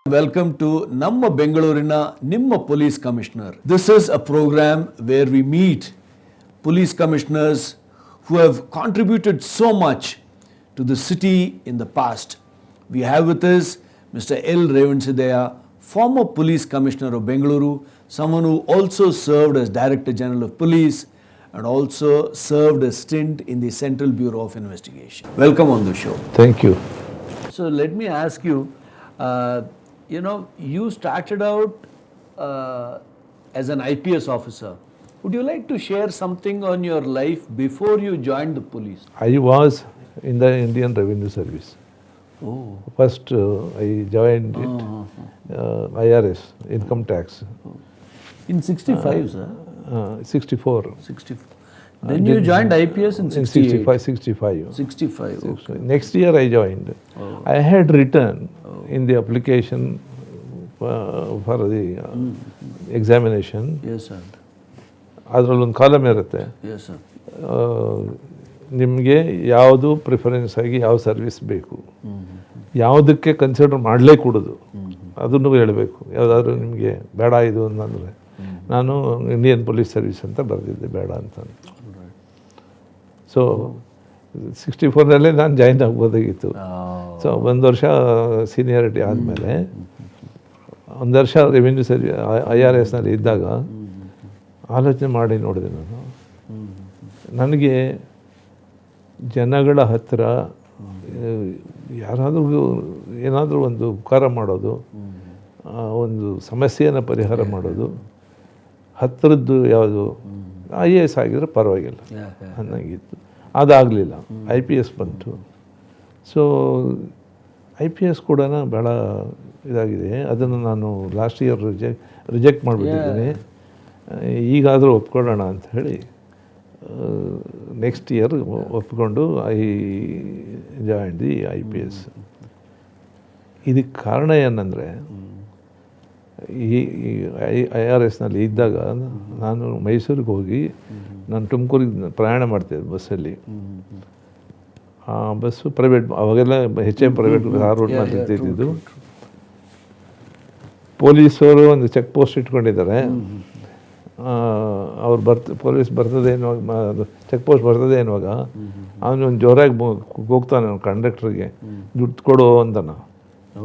Welcome to Namma Bengalurina Nimma Police Commissioner. This is a program where we meet police commissioners who have contributed so much to the city in the past. We have with us Mr. L. Revanasiddaiah, former police commissioner of Bengaluru, someone who also served as Director General of Police and also served a stint in the Central Bureau of Investigation. Welcome on the show. Thank you. So let me ask you, you started out as an IPS officer. Would you like to share something on your life before you joined the police? I was in the Indian Revenue Service. Oh. First, I joined it, IRS, income tax. In 65, sir? 64. 64. Then you joined IPS in 68? 65. 65, okay. Next year I joined. Oh. I had written in the application for the examination. Yes, sir. ಅದರಲ್ಲೊಂದು column ಇರುತ್ತೆ. Yes, sir. ನಿಮಗೆ ಯಾವುದು preference ಆಗಿ ಯಾವ service ಬೇಕು, ಯಾವುದಕ್ಕೆ consider ಮಾಡಲೇ ಕೂಡದು ಅದನ್ನು ಹೇಳಬೇಕು. ಯಾವುದಾದ್ರೂ ನಿಮಗೆ ಬೇಡ ಇದು ಅಂತಂದರೆ ನಾನು ಇಂಡಿಯನ್ ಪೊಲೀಸ್ ಸರ್ವಿಸ್ ಅಂತ ಬರೆದಿದ್ದೆ, ಬೇಡ ಅಂತ. ಸೊ 64ನಲ್ಲೇ ನಾನು ಜಾಯಿನ್ ಆಗ್ಬೋದಾಗಿತ್ತು. ಸೊ ಒಂದು ವರ್ಷ ಸೀನಿಯಾರಿಟಿ ಆದಮೇಲೆ ಒಂದು ವರ್ಷ ರೆವಿನ್ಯೂ ಸರ್ವಿ IRSನಲ್ಲಿ ಇದ್ದಾಗ ಆಲೋಚನೆ ಮಾಡಿ ನೋಡಿದೆ. ನನಗೆ ಜನಗಳ ಹತ್ತಿರ ಯಾರಾದರೂ ಏನಾದರೂ ಒಂದು ಉಪಕಾರ ಮಾಡೋದು, ಒಂದು ಸಮಸ್ಯೆಯನ್ನು ಪರಿಹಾರ ಮಾಡೋದು, ಹತ್ತಿರದ್ದು ಯಾವುದು IAS ಆಗಿದ್ರೆ ಪರವಾಗಿಲ್ಲ ಅನ್ನಂಗಿತ್ತು. ಅದಾಗಲಿಲ್ಲ. IPS ಬಂತು. ಸೊ IPS ಕೂಡ ಭಾಳ ಇದಾಗಿದೆ. ಅದನ್ನು ನಾನು ಲಾಸ್ಟ್ ಇಯರ್ ರಿಜೆಕ್ಟ್ ಮಾಡಿಬಿಟ್ಟಿದ್ದೀನಿ. ಈಗಾದರೂ ಒಪ್ಕೊಳ್ಳೋಣ ಅಂತ ಹೇಳಿ ನೆಕ್ಸ್ಟ್ ಇಯರ್ ಒಪ್ಕೊಂಡು ಐ ಜಾಯಿನ್ ದಿ IPS. ಇದಕ್ಕೆ ಕಾರಣ ಏನಂದರೆ, ಈ IRSನಲ್ಲಿ ಇದ್ದಾಗ ನಾನು ಮೈಸೂರಿಗೆ ಹೋಗಿ ನಾನು ತುಮಕೂರಿಗೆ ಪ್ರಯಾಣ ಮಾಡ್ತಿದ್ದೆ ಬಸ್ಸಲ್ಲಿ. ಆ ಬಸ್ಸು ಪ್ರೈವೇಟ್, ಅವಾಗೆಲ್ಲ HM ಪ್ರೈವೇಟ್ ರೋಡ್ನಲ್ಲಿ ಇರ್ತಿದ್ದು. ಪೊಲೀಸವರು ಒಂದು ಚೆಕ್ ಪೋಸ್ಟ್ ಇಟ್ಕೊಂಡಿದ್ದಾರೆ. ಅವ್ರು ಪೊಲೀಸ್ ಬರ್ತದೆ ಅನ್ನುವಾಗ, ಚೆಕ್ ಪೋಸ್ಟ್ ಬರ್ತದೆ ಅನ್ನುವಾಗ ಅವನು ಒಂದು ಜೋರಾಗಿ ಹೋಗ್ತಾನೆ ಕಂಡಕ್ಟ್ರಿಗೆ, ದುಡ್ಡು ಕೊಡು ಅಂತನ,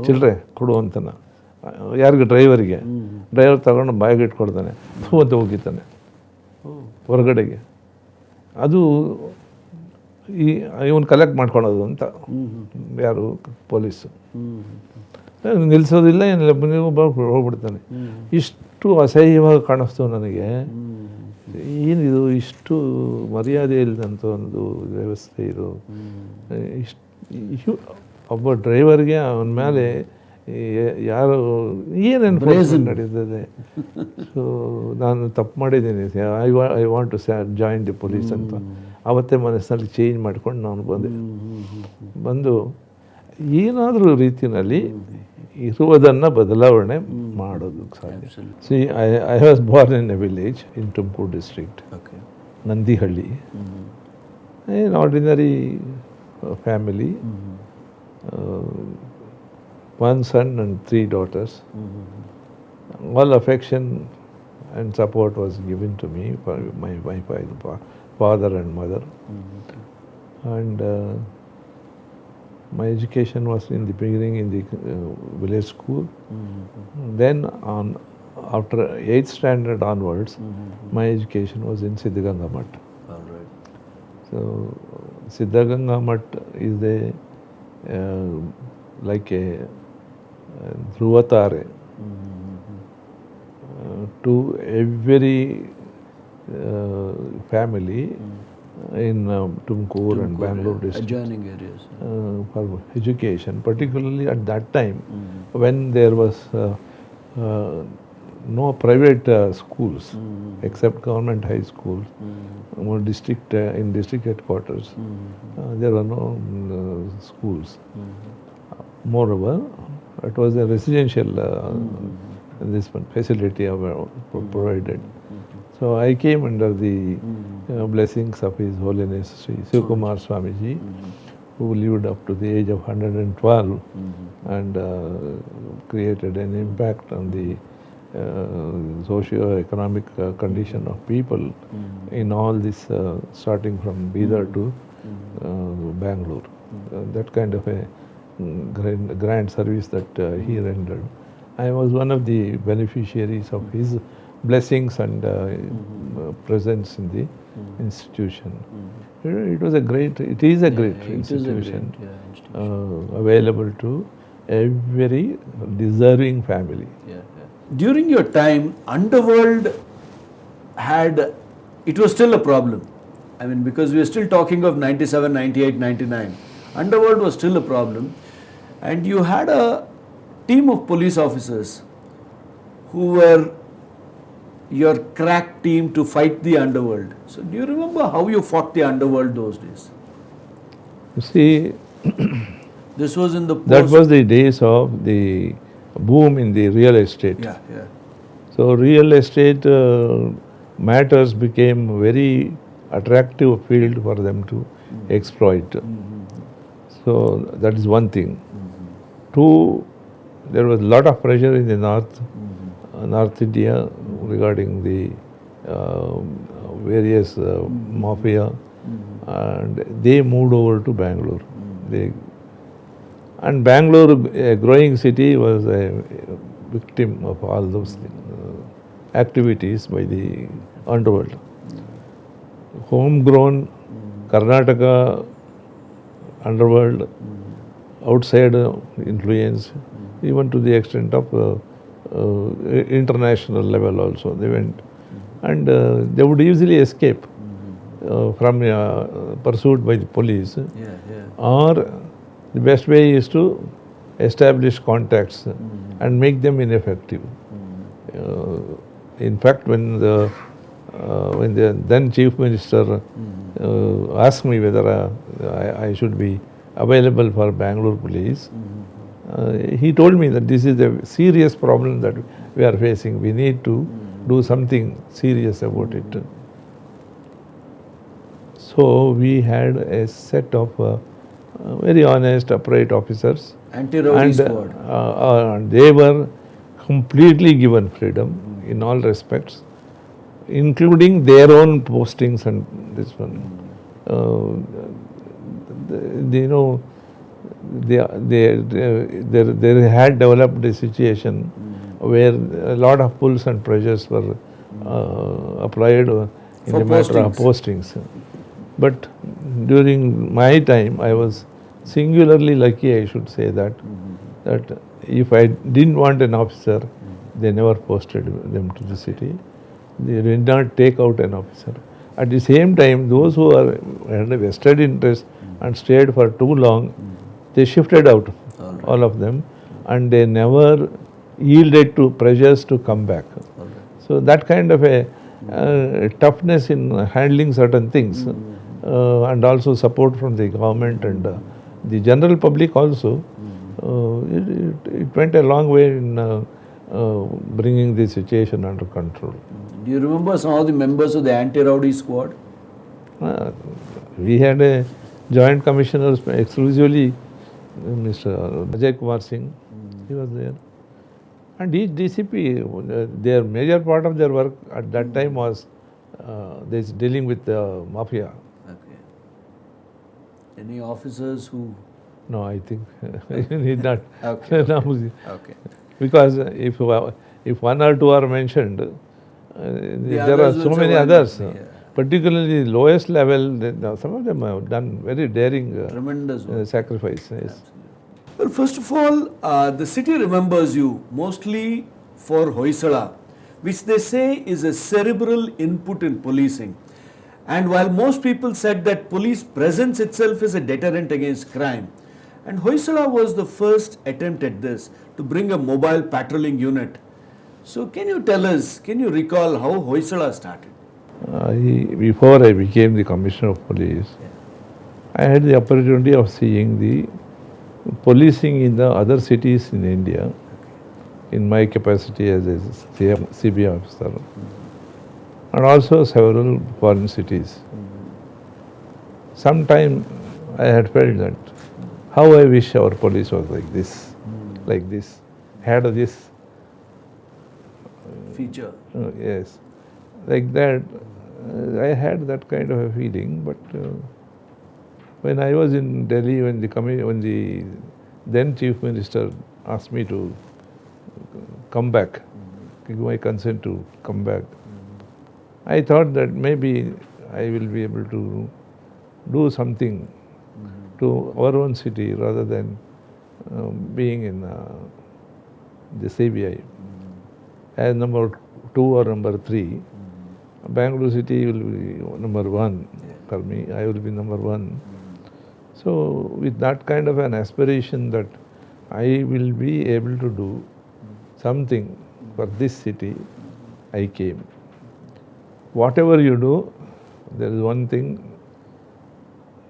ಚಿಲ್ಲರೆ ಕೊಡು ಅಂತನ. ಯಾರಿಗೆ? ಡ್ರೈವರಿಗೆ. ಡ್ರೈವರ್ ತಗೊಂಡು ಬಾಯಿಗೆ ಇಟ್ಕೊಡ್ತಾನೆ, ಅಂತ ಹೋಗಿದ್ದಾನೆ ಹೊರಗಡೆಗೆ. ಅದು ಇವನು ಕಲೆಕ್ಟ್ ಮಾಡ್ಕೊಳೋದು ಅಂತ ಯಾರು ಪೊಲೀಸು ನಿಲ್ಲಿಸೋದಿಲ್ಲ, ಏನಿಲ್ಲ, ಹೋಗ್ಬಿಡ್ತಾನೆ. ಇಷ್ಟು ಅಸಹ್ಯವಾಗಿ ಕಾಣಿಸ್ತು ನನಗೆ. ಏನಿದು ಇಷ್ಟು ಮರ್ಯಾದೆ ಇಲ್ಲದಂಥ ಒಂದು ವ್ಯವಸ್ಥೆ ಇದು. ಇಷ್ಟು ಒಬ್ಬ ಡ್ರೈವರ್ಗೆ ಅವನ ಮೇಲೆ ಯಾರು ಏನೇನು ನಡೀತದೆ. ಸೊ ನಾನು ತಪ್ಪು ಮಾಡಿದ್ದೀನಿ, I want to join the police ಅಂತ ಅವತ್ತೇ ಮನಸ್ಸಿನಲ್ಲಿ ಚೇಂಜ್ ಮಾಡ್ಕೊಂಡು ನಾನು ಬಂದು ಏನಾದರೂ ರೀತಿಯಲ್ಲಿ ಇರುವುದನ್ನು ಬದಲಾವಣೆ ಮಾಡೋದು ಸಾಧ್ಯ. C I was born in a village in Tumakuru district, Nandihalli. an ordinary family, one son and 3 daughters. All affection and support was given to me by my father and mother. And my education was in the beginning in the village school. Then after 8th standard onwards, my education was in Siddhaganga Math. All right. So Siddhaganga Math is like a dhruvatare to every family in Tumkur and Bangalore district. Adjoining areas. For education, particularly at that time when there was no private schools except government high schools. District in district headquarters there were no schools. Moreover, it was a residential this one facility provided. So I came under the blessings of His Holiness Sri Sivakumar Swamiji, who lived up to the age of 112 and created an impact on the socio-economic condition of people in all this, starting from Bidar to Bangalore. That kind of a grand service that he rendered. I was one of the beneficiaries of his blessings and presence in the institution. It is a great institution, available to every deserving family. During your time, underworld it was still a problem. I mean, because we are still talking of 97, 98, 99. Underworld was still a problem. And you had a team of police officers who were your crack team to fight the underworld. So do you remember how you fought the underworld those days? You see, This was in the that was the days of the boom in the real estate. Yeah. So real estate matters became very attractive field for them to exploit. So that is one thing. Two, there was a lot of pressure in the North India regarding the various mafia, and they moved over to Bangalore. And Bangalore, a growing city, was a victim of all those activities by the underworld. Homegrown Karnataka underworld, outside influence, even to the extent of international level also they went, and they would easily escape from pursuit by the police, or the best way is to establish contacts and make them ineffective. In fact, when the then Chief Minister asked me whether I should be available for Bangalore police, he told me that this is a serious problem that we are facing. We need to do something serious about it. So we had a set of very honest, upright officers. Anti-rowdy squad. And they were completely given freedom in all respects, including their own postings and this one. They had developed a situation where a lot of pulls and pressures were applied in the matter of postings. But during my time, I was singularly lucky, I should say that if I didn't want an officer, they never posted them to the city. They did not take out an officer. At the same time, those who had a vested interest and stayed for too long, they shifted out, all of them, and they never yielded to pressures to come back. So that kind of a toughness in handling certain things, and also support from the government and the general public also, it went a long way in bringing the situation under control. Do you remember some of the members of the anti-rowdy squad? We had a joint commissioner exclusively, Mr. Ajay Kumar Singh, he was there. And each DCP, their major part of their work at that time was dealing with the mafia. Okay. Any officers who... No, I think you need not. Okay. No, Okay. because if one or two are mentioned, there are so many others. Particularly the lowest level, some of them have done very daring tremendous sacrifice. Yes. Well, first of all, the city remembers you mostly for Hoysala, which they say is a cerebral input in policing. And while most people said that police presence itself is a deterrent against crime, and Hoysala was the first attempt at this, to bring a mobile patrolling unit. So can you tell us, can you recall how Hoysala started? Before I became the Commissioner of Police, I had the opportunity of seeing the policing in the other cities in India, in my capacity as a CBI officer, and also several foreign cities. Sometime I had felt that how I wish our police was like this, had this, Feature. yes, like that. I had that kind of a feeling, but when I was in Delhi, when the then Chief Minister asked me to come back, give my consent to come back, I thought that maybe I will be able to do something to our own city rather than being in the CBI. As number 2 or number 3, Bangalore city will be number 1 for me. I will be number 1. So with that kind of an aspiration that I will be able to do something for this city, I came. Whatever you do, there is one thing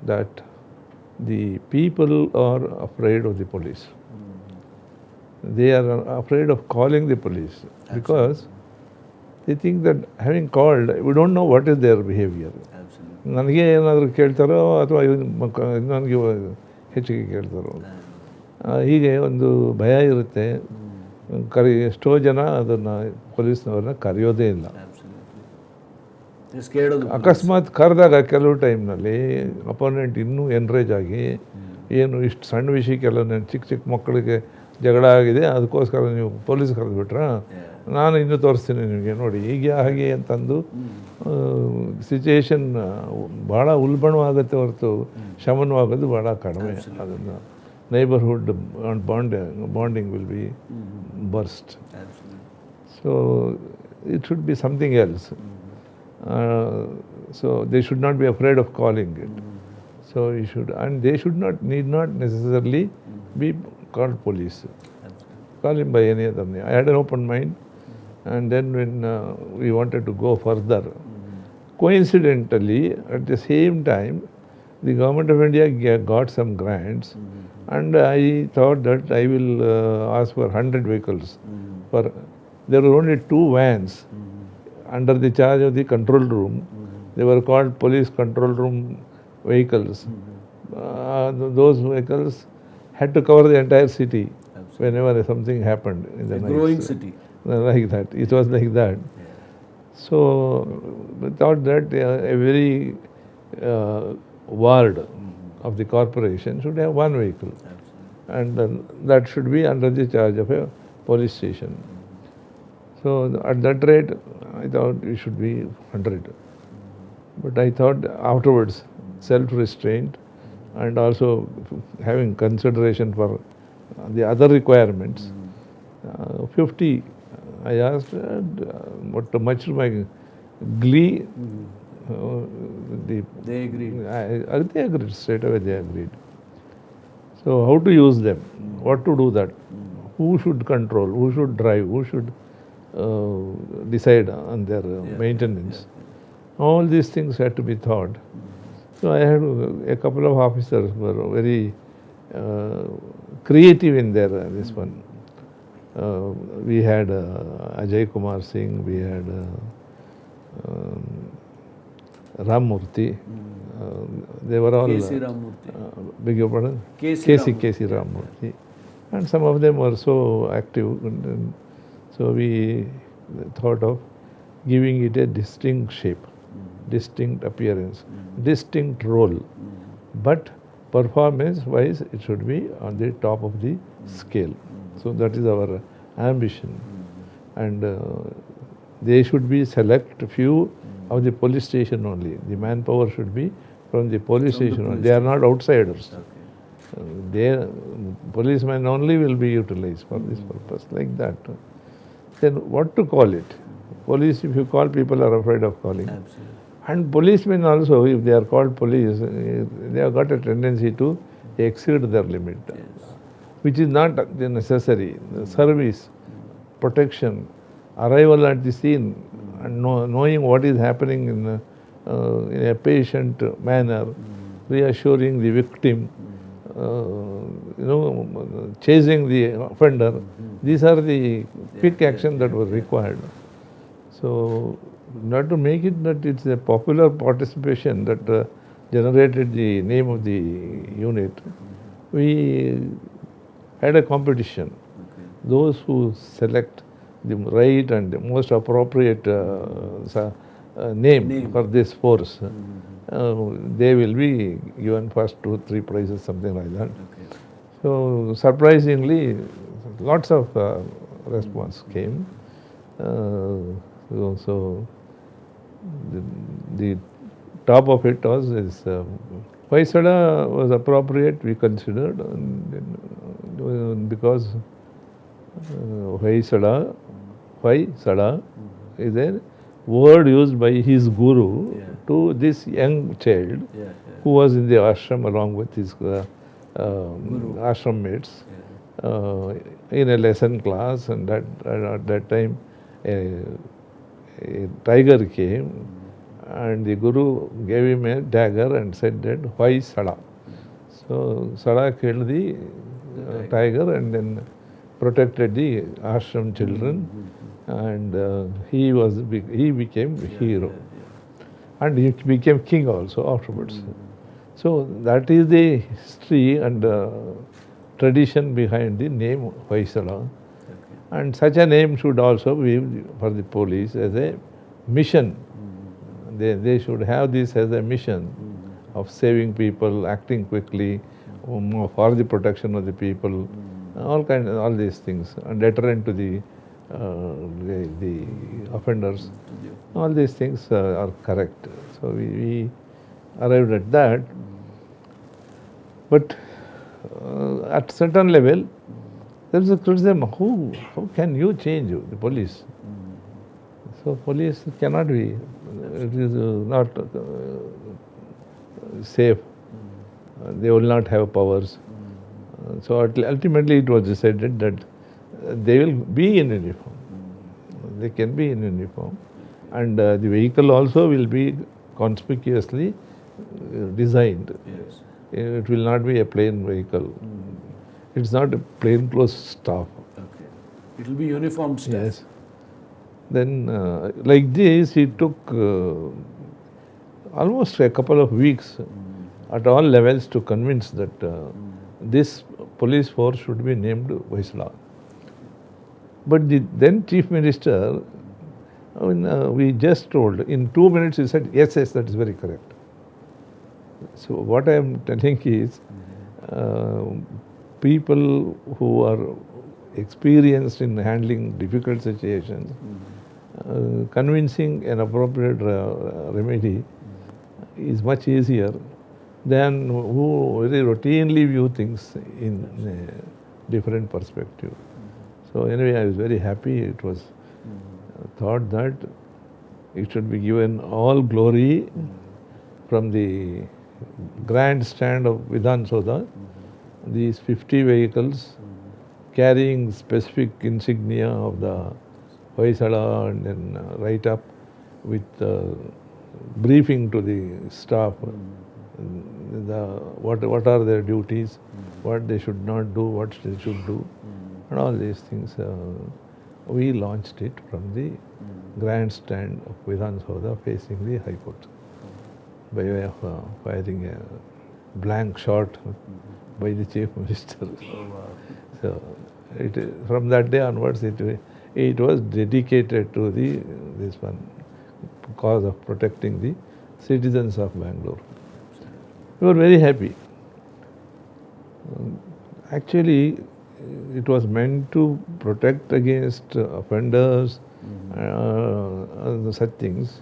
that the people are afraid of the police. They are afraid of calling the police because they think that having called, we don't know what is their behavior. ನನಗೆ ಏನಾದರೂ ಕೇಳ್ತಾರೋ ಅಥವಾ ನನಗೆ ಹೆಚ್ಚಿಗೆ ಕೇಳ್ತಾರೋ ಹೀಗೆ ಒಂದು ಭಯ ಇರುತ್ತೆ. ಎಷ್ಟೋ ಜನ ಅದನ್ನು ಪೊಲೀಸ್ನವ್ರನ್ನ ಕರೆಯೋದೇ ಇಲ್ಲ. ಅಕಸ್ಮಾತ್ ಕರೆದಾಗ ಕೆಲವು ಟೈಮ್ನಲ್ಲಿ ಅಪೋನೆಂಟ್ ಇನ್ನೂ ಎನ್ರೇಜ್ ಆಗಿ ಏನು ಇಷ್ಟು ಸಣ್ಣ ವಿಷಯಕ್ಕೆಲ್ಲ ಚಿಕ್ಕ ಮಕ್ಕಳಿಗೆ ಜಗಳ ಆಗಿದೆ, ಅದಕ್ಕೋಸ್ಕರ ನೀವು ಪೊಲೀಸ್ ಕರೆದುಬಿಟ್ರಾ, ನಾನು ಇನ್ನೂ ತೋರಿಸ್ತೀನಿ ನಿಮಗೆ ನೋಡಿ ಹೀಗೆ ಹಾಗೆ ಅಂತಂದು ಸಿಚುಯೇಷನ್ ಭಾಳ ಉಲ್ಬಣವಾಗುತ್ತೆ ಹೊರತು ಶಮನವಾಗೋದು ಭಾಳ ಕಡಿಮೆ. ಅದನ್ನು neighbourhood bonding will be burst. So it should be something else. So they should not be afraid of calling it. So you should, and they need not necessarily be called police. Call him by any other name. I had an open mind, and then when we wanted to go further, coincidentally at the same time the government of India got some grants, and I thought that I will ask for 100 vehicles. There were only 2 vans under the charge of the control room. They were called police control room vehicles. Those vehicles had to cover the entire city. Absolutely. Whenever something happened in the night. Growing city. Like that. It was like that. Yeah. So we thought that a very ward of the corporation should have 1 vehicle. Absolutely. And that should be under the charge of a police station. So at that rate, I thought it should be 100. But I thought afterwards, self-restraint and also having consideration for the other requirements, 50 I asked, but much to my glee, they agreed. They agreed, straight away they agreed. So how to use them, what to do that, who should control, who should drive, who should decide on their maintenance. All these things had to be thought. So I had a couple of officers who were very creative in this one. We had Ajay Kumar Singh, we had Ram Murthy. They were all K.C. Ram Murthy. Beg your pardon? K.C. Ram Murthy. And some of them were so active. And so we thought of giving it a distinct shape, distinct appearance, distinct role. But performance-wise, it should be on the top of the scale. So that is our ambition. And they should be select few of the police station only. The manpower should be from the police station only. They are not outsiders. Their policemen only will be utilized for this purpose, like that. Then what to call it? Police, if you call, people are afraid of calling. Absolutely. And policemen also, if they are called police, they have got a tendency to exceed their limit, which is not necessary. The service, protection, arrival at the scene, and knowing what is happening in a patient manner, reassuring the victim, chasing the offender. These are the quick action that was required. So, not to make it that it's a popular participation, that generated the name of the unit, we had a competition. Those who select the right and the most appropriate name for this force, they will be given first 2-3 prizes, something like that. So surprisingly, lots of response came. So the top of it was Hoysala was appropriate, we considered, because Hoysala is a word used by his guru to this young child who was in the ashram along with his ashram mates in a lesson class, and at that time a tiger came and the guru gave him a dagger and said that Hoysala. So Sada killed the tiger and then protected the ashram children, and he became a hero, and he became king also afterwards. So that is the history and tradition behind the name Hoysala. And such a name should also be for the police as a mission. They should have this as a mission of saving people, acting quickly, for the protection of the people, all these things, and deterrent to the offenders. All these things are correct. So we arrived at that. But at certain level, there is a criticism, how can you change the police? So police cannot be, it is not safe. They will not have powers. So ultimately it was decided that they will be in uniform. They can be in uniform. And the vehicle also will be conspicuously designed. It will not be a plain vehicle. It's not a plainclothes staff. It will be uniform staff. Yes. Then like this, it took almost a couple of weeks at all levels to convince that this police force should be named Hoysala. But the then Chief Minister, we just told, in 2 minutes he said, yes, that is very correct. So what I am telling is, people who are experienced in handling difficult situations, convincing an appropriate remedy is much easier than who very routinely view things in a different perspective. So anyway, I was very happy. It was thought that it should be given all glory from the grandstand of Vidhan Soda. These 50 vehicles carrying specific insignia of the Hoysala, and then right up with briefing to the staff, what are their duties, what they should not do, what they should do, and all these things. We launched it from the grandstand of Vidhan Soda facing the High Court by way of firing a blank shot by the Chief Minister. So from that day onwards, it was dedicated to this one cause of protecting the citizens of Bangalore. We were very happy. Actually, it was meant to protect against offenders and such things.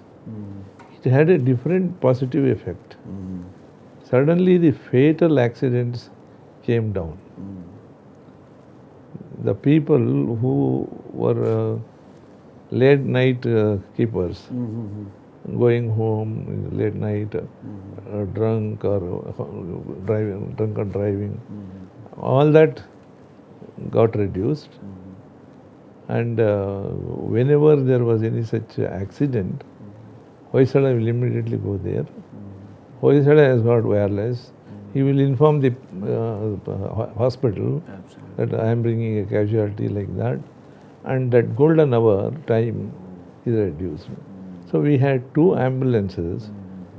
It had a different positive effect. Suddenly the fatal accidents came down. The people who were late night keepers, going home late night, drunk or driving, all that got reduced. And whenever there was any such accident, Hoysala will immediately go there. Hoysala has got wireless. He will inform the hospital that I am bringing a casualty like that, and that golden hour time is reduced. So we had 2 ambulances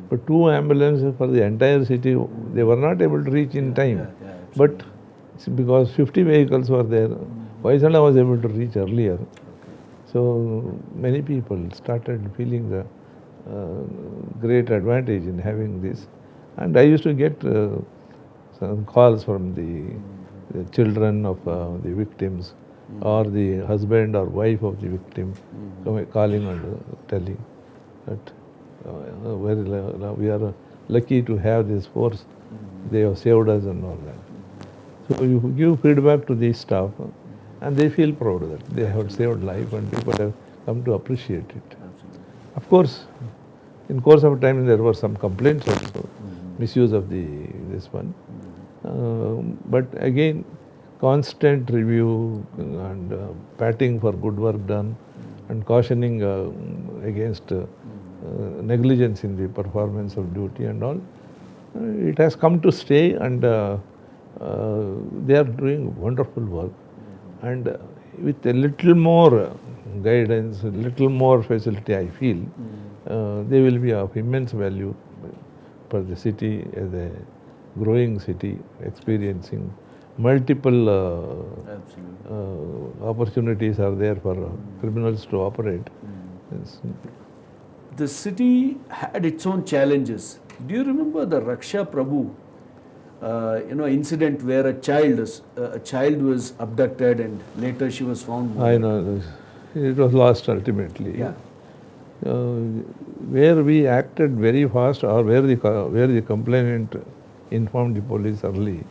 But 2 ambulances for the entire city, they were not able to reach in time. But because 50 vehicles were there, Hoysala was able to reach earlier. So many people started feeling the great advantage in having this. And I used to get some calls from the children of the victims or the husband or wife of the victim calling and telling that we are lucky to have this force. They have saved us and all that. So you give feedback to the staff and they feel proud that they have saved life and people have come to appreciate it. Of course, in course of time there were some complaints also, misuse of this one. But again, constant review and patting for good work done and cautioning against negligence in the performance of duty and all, it has come to stay, and they are doing wonderful work. And with a little more guidance, a little more facility, I feel they will be of immense value for the city as a growing city, experiencing multiple opportunities are there for criminals to operate. Yes. The city had its own challenges. Do you remember the Raksha Prabhu incident where a child was abducted and later she was found? I know, it was lost ultimately. Yeah. Where we acted very fast, or where the complainant informed the police early,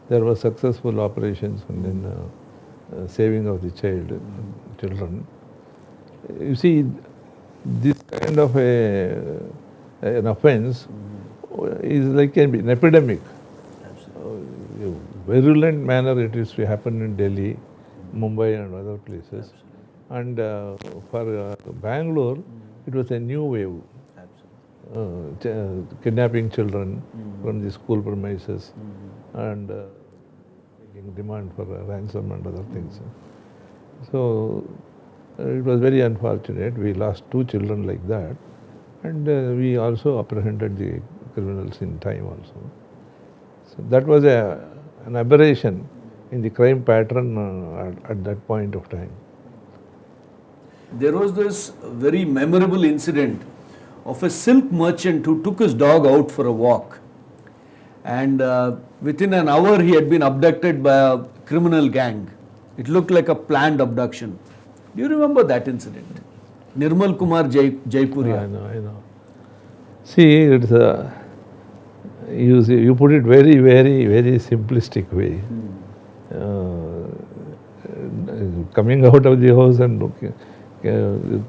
there were successful operations and then saving of the children. You see, this kind of an offense is like an epidemic. Virulent manner it is to happen in Delhi, Mumbai and other places. And for Bangalore, it was a new wave. Kidnapping children from the school premises and making demand for ransom and other things. So it was very unfortunate. We lost 2 children like that, and we also apprehended the criminals in time also. So that was an aberration in the crime pattern at that point of time. There was this very memorable incident of a silk merchant who took his dog out for a walk, and within an hour he had been abducted by a criminal gang. It looked like a planned abduction. Do you remember that incident? Nirmal Kumar Jaipuria. I know. See, it's you put it very, very, very simplistic way. Coming out of the house and looking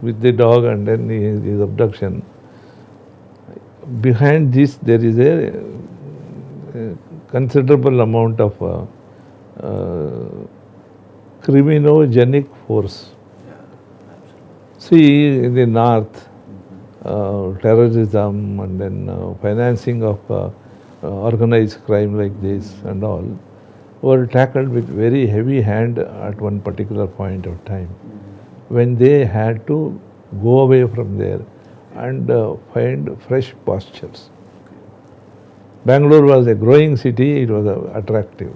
with the dog and then his abduction. Behind this there is a considerable amount of criminogenic force. See, in the north, terrorism and then financing of organized crime like this and all were tackled with very heavy hand at one particular point of time, when they had to go away from there and find fresh pastures. Bangalore was a growing city, it was attractive.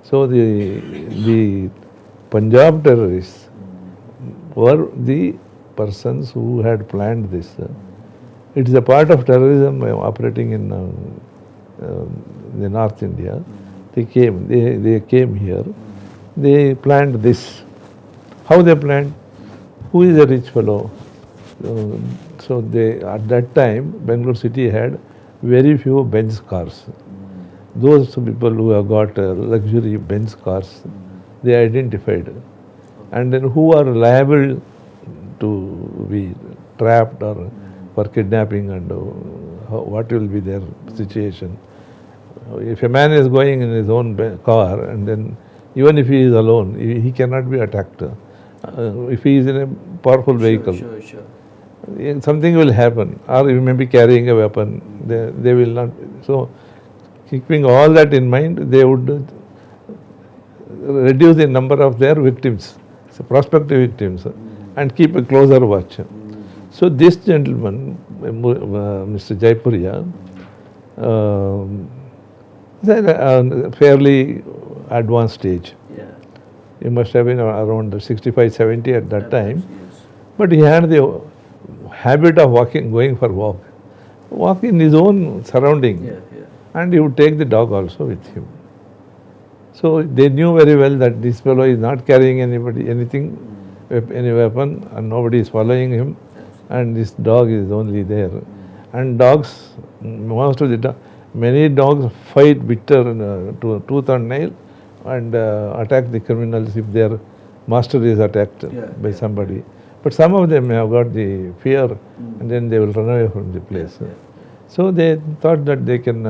So the Punjab terrorists were the persons who had planned this. It is a part of terrorism operating in the North India. They came here, they planned this. How they planned? Who is a rich fellow? So they, at that time, Bangalore city had very few Benz cars. Those people who have got luxury Benz cars, they identified. And then who are liable to be trapped or for kidnapping, and what will be their situation. If a man is going in his own car, and then even if he is alone, he cannot be attacked. If he is in a powerful vehicle, Sure. something will happen, or he may be carrying a weapon, they will not. So keeping all that in mind, they would reduce the number of their victims, so prospective victims, and keep a closer watch. So this gentleman, Mr. Jaipuria, is at a fairly advanced stage. Yeah. He must have been around 65, 70 at that time. Yes. But he had the habit of going for walk in his own surrounding. Yeah. And he would take the dog also with him. So they knew very well that this fellow is not carrying anything, any weapon, and nobody is following him, and this dog is only there. And dogs, many dogs fight bitter to tooth and nail and attack the criminals if their master is attacked by somebody. But some of them have got the fear, and then they will run away from the place. So they thought that they can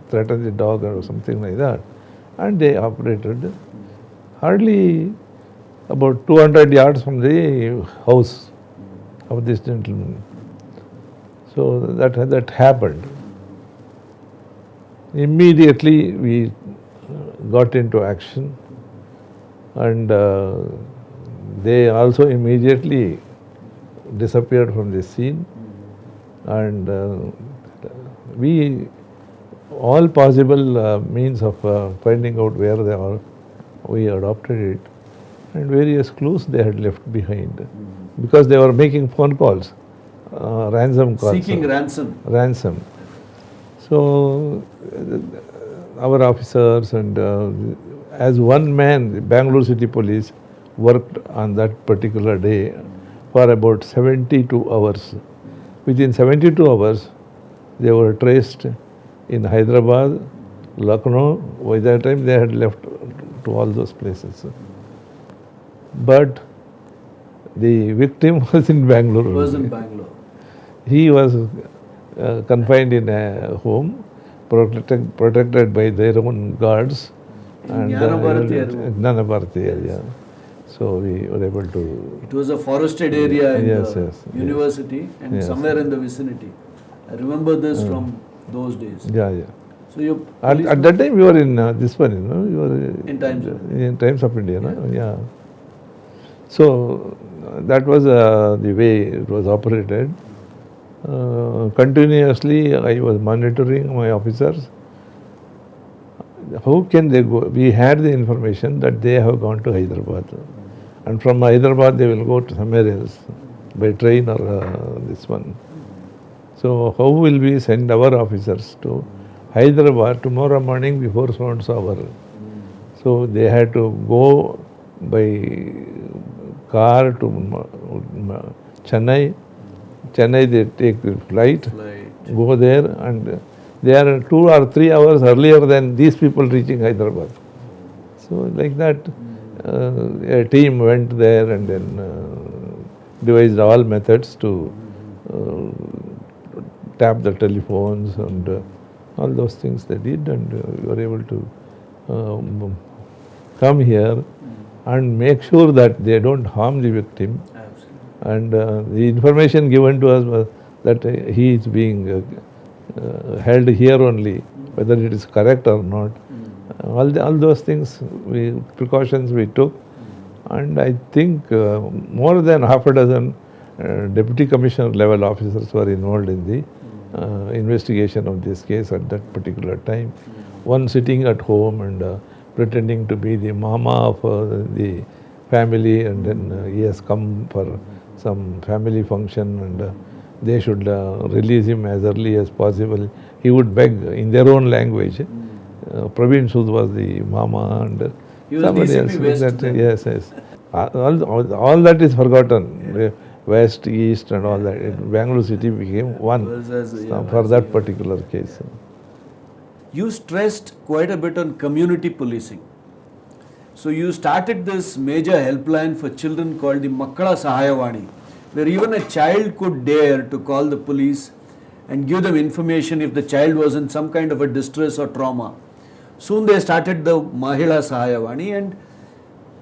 threaten the dog or something like that. And they operated hardly about 200 yards from the house of this gentleman. So that happened. Immediately we got into action, and they also immediately disappeared from the scene, and we all possible means of finding out where they are, we adopted it, and various clues they had left behind, because they were making phone calls, ransom calls. Seeking ransom. Ransom. So our officers and as one man, the Bengaluru City Police worked on that particular day for about 72 hours. Within 72 hours, they were traced in Hyderabad, Lucknow. By that time, they had left to all those places. But the victim was in Bengaluru. Was in Bangalore. He was confined in a home, protected by their own guards. In Gnanabharati area. So we were able to... It was a forested area in the university and Yes. somewhere in the vicinity. I remember this from those days. Yeah. So you At that time, you were in this one, you were in Times of India, no? Yeah. So that was the way it was operated. Continuously, I was monitoring my officers. How can they go? We had the information that they have gone to Hyderabad. And from Hyderabad, they will go to somewhere else by train or this one. So how will we send our officers to Hyderabad tomorrow morning before so-and-so hour? So they had to go by car to Chennai. Chennai, they take the flight, go there, and they are 2 or 3 hours earlier than these people reaching Hyderabad. So like that, a team went there and then devised all methods to tap the telephones and all those things they did, and we were able to come here and make sure that they don't harm the victim. And the information given to us was that he is being held here only, whether it is correct or not. All those things, precautions we took, and I think more than half a dozen deputy commissioner level officers were involved in the investigation of this case at that particular time. One sitting at home and pretending to be the mama of the family, and then he has come for some family function, and they should release him as early as possible. He would beg in their own language. Praveen Sood was the mama, and somebody else. Yes. All that is forgotten. West, East, and all that. Bengaluru city became one for that particular case. You stressed quite a bit on community policing. So you started this major helpline for children called the Makkala Sahayavani, where even a child could dare to call the police and give them information if the child was in some kind of a distress or trauma. Soon they started the Mahila Sahayavani, and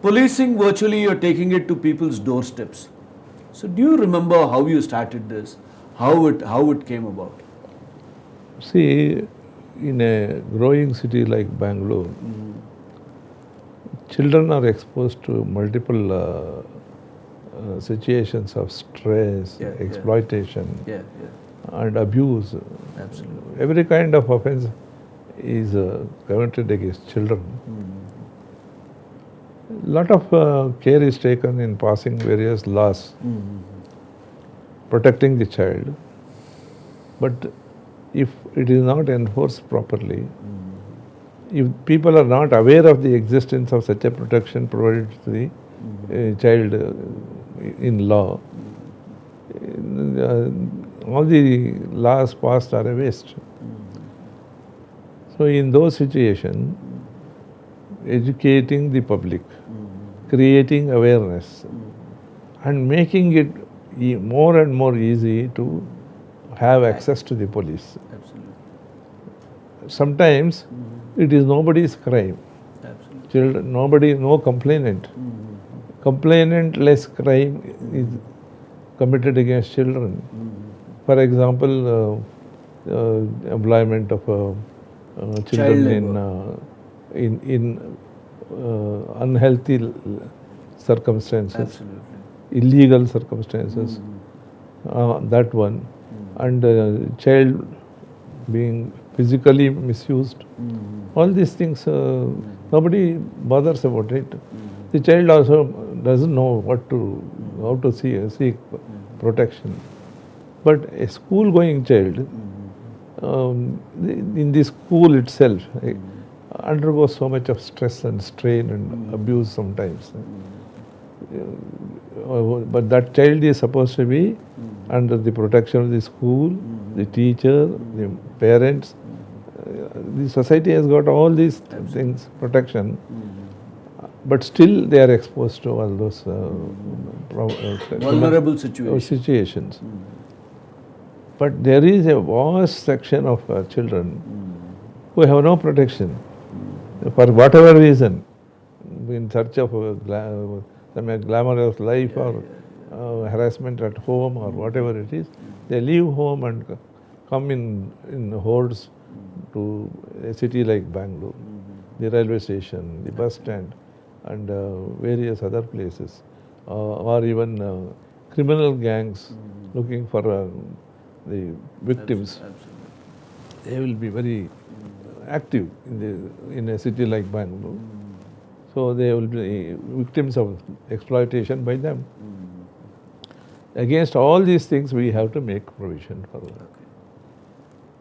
policing virtually you're taking it to people's doorsteps. So do you remember how you started this? How it came about? See, in a growing city like Bengaluru, children are exposed to multiple situations of stress, Yeah, yeah. exploitation, Yeah, and abuse. absolutely. Every kind of offense is committed against children. Lot of care is taken in passing various laws protecting the child. But if it is not enforced properly, if people are not aware of the existence of such a protection provided to the child in law, all the laws passed are a waste. So in those situations, educating the public, creating awareness, and making it more and more easy to have access to the police. Absolutely. Sometimes it is nobody's crime. Absolutely. Children, nobody, no complainant. Complainant-less crime is committed against children. For example, employment of children in unhealthy circumstances, Absolutely. illegal circumstances, that one, and child being physically misused. All these things, nobody bothers about it. The child also doesn't know how to seek protection. But a school-going child, in the school itself, undergoes so much of stress and strain and abuse sometimes. But that child is supposed to be under the protection of the school, the teacher, the parents. The society has got all these things, protection, but still they are exposed to all those Vulnerable situations. situations. But there is a vast section of children who have no protection for whatever reason, in search of some glamorous life or harassment at home or whatever it is. They leave home and come in hordes to a city like Bangalore, the railway station, the bus stand, and various other places, or even criminal gangs looking for the victims. Absolutely. They will be very active in a city like Bangalore. So they will be victims of exploitation by them. Against all these things, we have to make provision for that.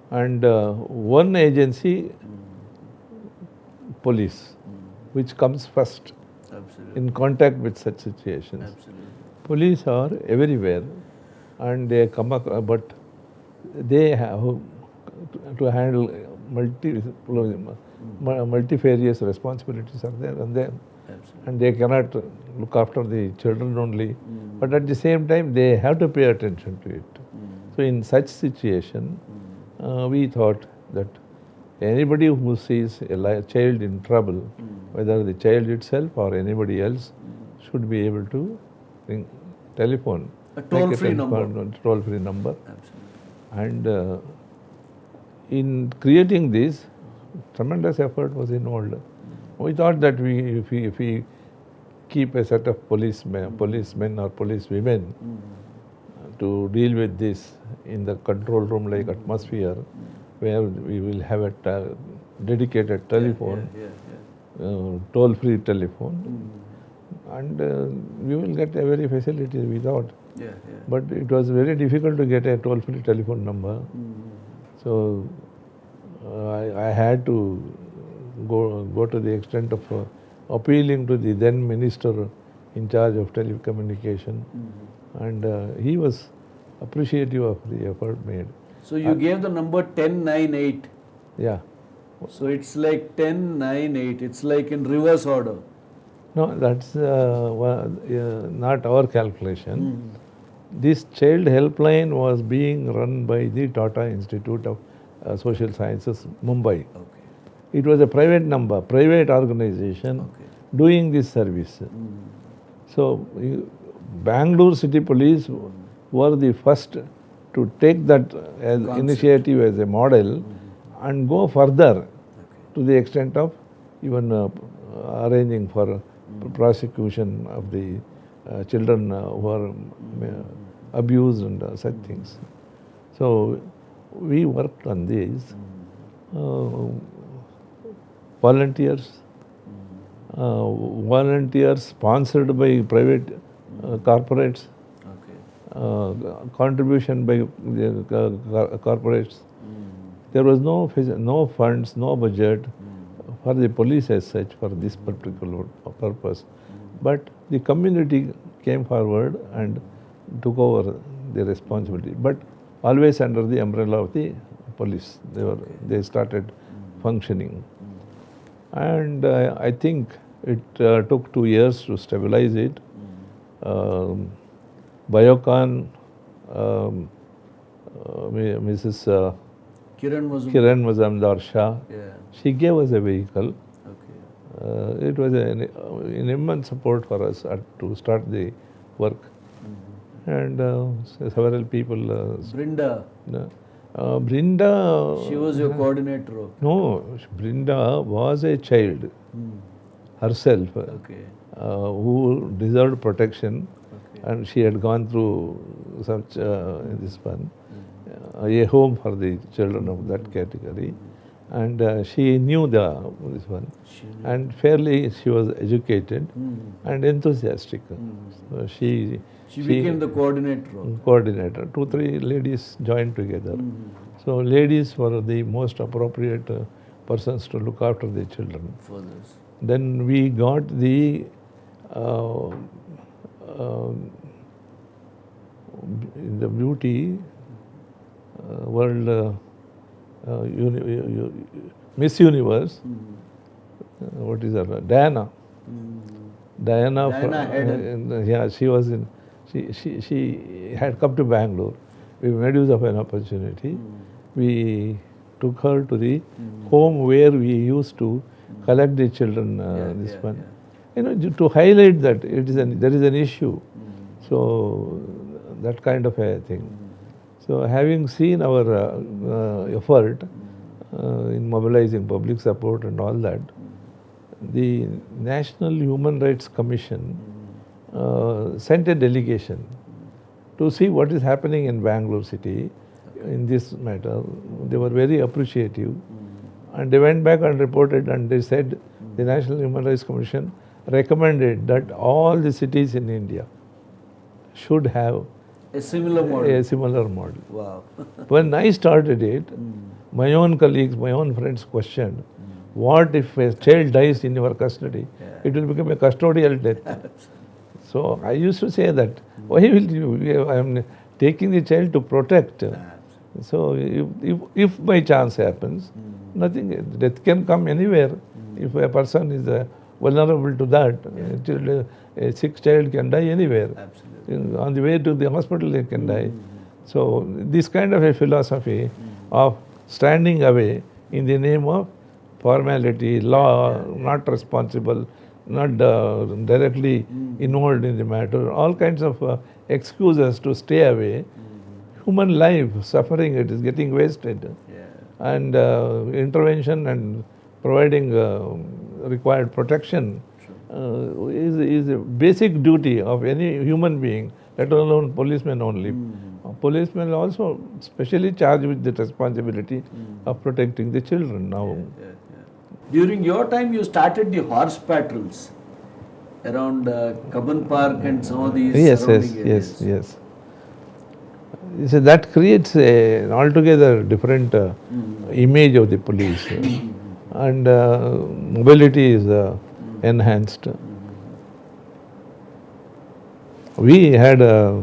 And one agency, police, which comes first Absolutely. in contact with such situations. Absolutely. Police are everywhere, and they come across, but they have to handle multifarious responsibilities are there on them. Absolutely. And they cannot look after the children only, but at the same time they have to pay attention to it. So in such situation, we thought that anybody who sees a child in trouble, whether the child itself or anybody else, should be able to telephone. A toll-free number. Toll-free number. Absolutely. And in creating this, tremendous effort was involved. We thought that if we keep a set of policemen or policewomen to deal with this in the control room like atmosphere, where we will have a dedicated telephone, toll-free telephone, and we will get every facility we thought. But it was very difficult to get a toll-free telephone number. So I had to go to the extent of appealing to the then minister in charge of telecommunication, and he was appreciative of the effort made. So you gave the number 1098. Yeah. So it's like 1098. It's like in reverse order. No, that's not our calculation. This child helpline was being run by the Tata Institute of Social Sciences, Mumbai. Okay. It was a private number, private organization doing this service. So Bangalore City Police were the first to take that as initiative as a model and go further to the extent of even arranging for prosecution of the children who are abused and such things. So we worked on these. Volunteers sponsored by private corporates, contribution by the corporates. There was no funds, no budget for the police as such for this particular purpose. But the community came forward and took over the responsibility. But always under the umbrella of the police. They started functioning. And I think it took 2 years to stabilize it. Biocon, Mrs. Kiran Mazumdar Shah, she gave us a vehicle. It was an immense support for us to start the work. And several people. Brinda. Brinda. She was your coordinator. No, Brinda was a child herself who deserved protection, and she had gone through such this one, a home for the children of that category, and she knew this one, and fairly she was educated and enthusiastic. So she became the coordinator. Coordinator. 2-3 ladies joined together. So ladies were the most appropriate persons to look after the children. For this. Then we got the in the beauty world Miss Universe. What is her? Diana. Diana yeah, she was in. She had come to Bangalore. We made use of an opportunity. We took her to the home where we used to collect the children. You know, to highlight that there is an issue. So that kind of a thing. So having seen our effort in mobilizing public support and all that, the National Human Rights Commission sent a delegation to see what is happening in Bangalore city in this matter. They were very appreciative, and they went back and reported, and they said the National Human Rights Commission recommended that all the cities in India should have a similar model. Wow. When I started it, my own colleagues, my own friends questioned, what if a child dies in your custody? It will become a custodial death. So I used to say that, why will you, I am taking the child to protect. So if by chance happens, nothing, death can come anywhere. If a person is vulnerable to that, a sick child can die anywhere. Absolutely. On the way to the hospital they can die. So this kind of a philosophy of standing away in the name of formality, law, not responsible, not directly involved in the matter, all kinds of excuses to stay away. Human life, suffering, it is getting wasted. And intervention and providing required protection is a basic duty of any human being, let alone policemen only. Policemen also specially charged with the responsibility of protecting the children now. During your time, you started the horse patrols around Kaban Park and some of these surrounding areas. Yes. So that creates an altogether different image of the police, and mobility is enhanced. We had a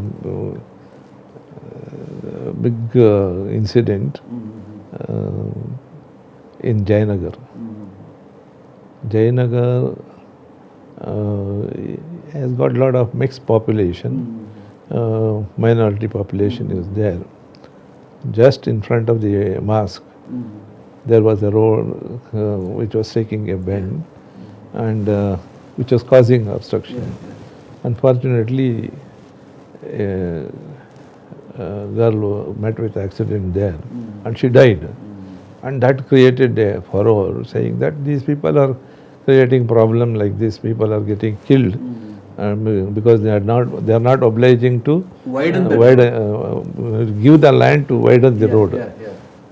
big incident in Jayanagar. Jayanagar has got a lot of mixed population. Minority population is there. Just in front of the mosque, there was a road which was taking a bend and which was causing obstruction. Unfortunately, a girl met with accident there and she died. And that created a furor saying that these people are creating problem like this, people are getting killed because they are not obliging to Widen the give the land to widen the road.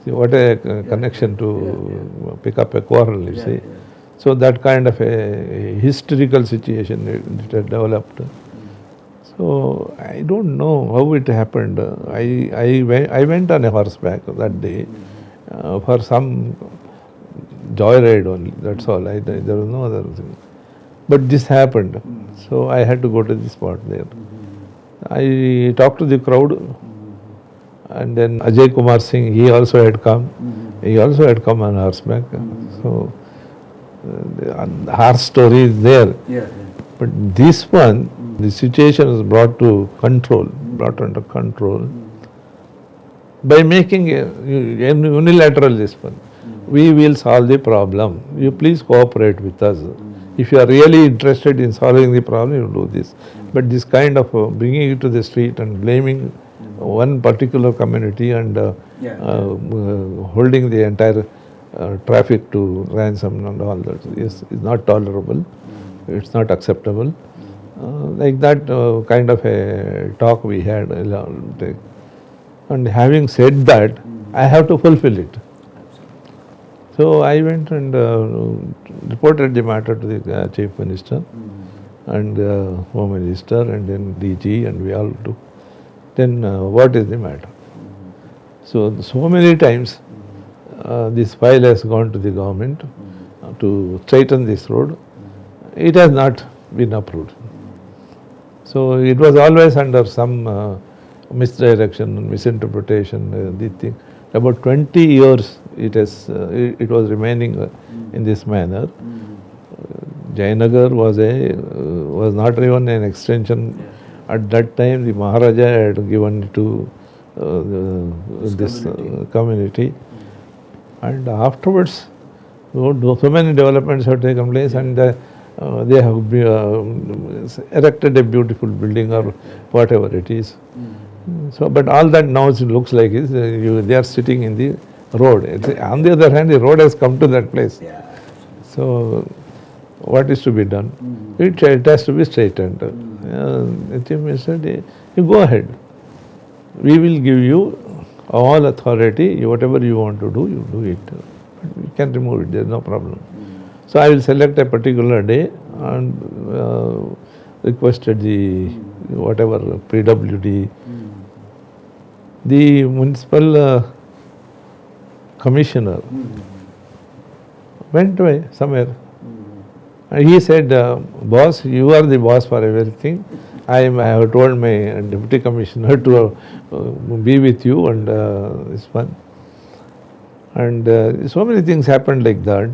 See, what a connection to pick up a quarrel, you see. So that kind of a hysterical situation it had developed. So I don't know how it happened. I went on a horseback that day for some joyride only. That's all. There was no other thing. But this happened. So I had to go to the spot there. I talked to the crowd, and then Ajay Kumar Singh, he also had come. He also had come on horseback. So the horse story is there. But this one, the situation was brought under control by making a unilateral this one. We will solve the problem. You please cooperate with us. If you are really interested in solving the problem, you do this. But this kind of bringing it to the street and blaming one particular community and holding the entire traffic to ransom and all that is not tolerable. It's not acceptable. Like that kind of a talk we had. And having said that, I have to fulfill it. So I went and reported the matter to the Chief Minister and Home Minister and then DG, and we all took. Then what is the matter? So many times this file has gone to the government to straighten this road. It has not been approved. So it was always under some misdirection, misinterpretation. The thing. About 20 years it was remaining in this manner. Jayanagar was not even an extension. At that time, the Maharaja had given it to this community. And afterwards, so many developments have taken place, and they have erected a beautiful building or whatever it is. So, but all that now it looks like is they are sitting in the road. On the other hand, the road has come to that place. So, what is to be done? It has to be straightened. The Chief Minister said, you go ahead. We will give you all authority. Whatever you want to do, you do it. But we can remove it. There is no problem. So I will select a particular day and requested the whatever PWD. The municipal commissioner went away somewhere. And he said, boss, you are the boss for everything. I have told my deputy commissioner to be with you and this one. And so many things happened like that.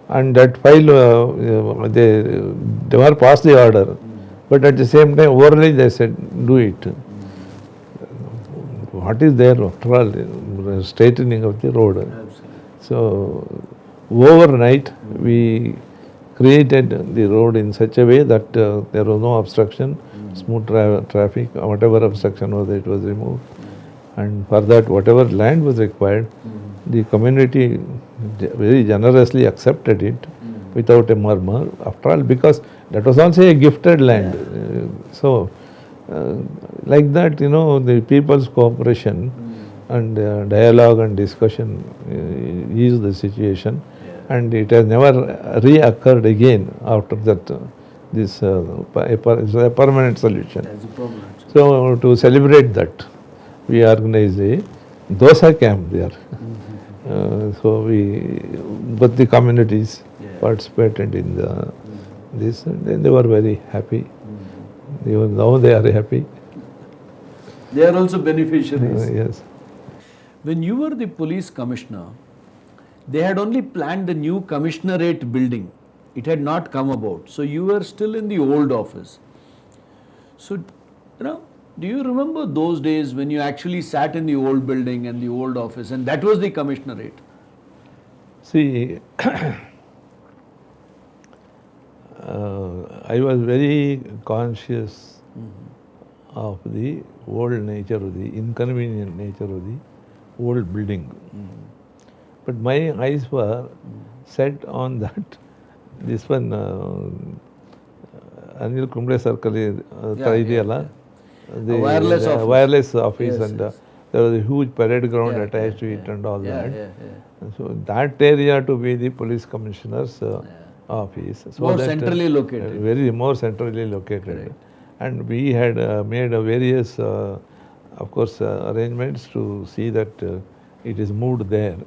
And that file, they never passed the order. But at the same time, orally they said, do it. What is there after all? Straightening of the road. So overnight we created the road in such a way that there was no obstruction, smooth traffic, whatever obstruction was, it was removed. And for that, whatever land was required, the community very generously accepted it without a murmur. After all, because that was also a gifted land. So, like that, the people's cooperation and dialogue and discussion is the situation. And it has never reoccurred again after that. This is a permanent solution. So to celebrate that, we organized a dosa camp there. So both the communities participated in this, and they were very happy. Even now they are happy. They are also beneficiaries. Yes. When you were the police commissioner, they had only planned the new commissionerate building. It had not come about. So you were still in the old office. So, do you remember those days when you actually sat in the old building and the old office, and that was the commissionerate? See, I was very conscious of the old nature of the inconvenient nature of the old building. But my eyes were set on that, this one, Anil Kumble circle ಹತ್ರ ಇದೆಯಲ್ಲ, wireless office and there was a huge parade ground attached to it and all that. So that area to be the police commissioner's office. So More that, centrally located. Very more centrally located. And we had made various, of course, arrangements to see that it is moved there.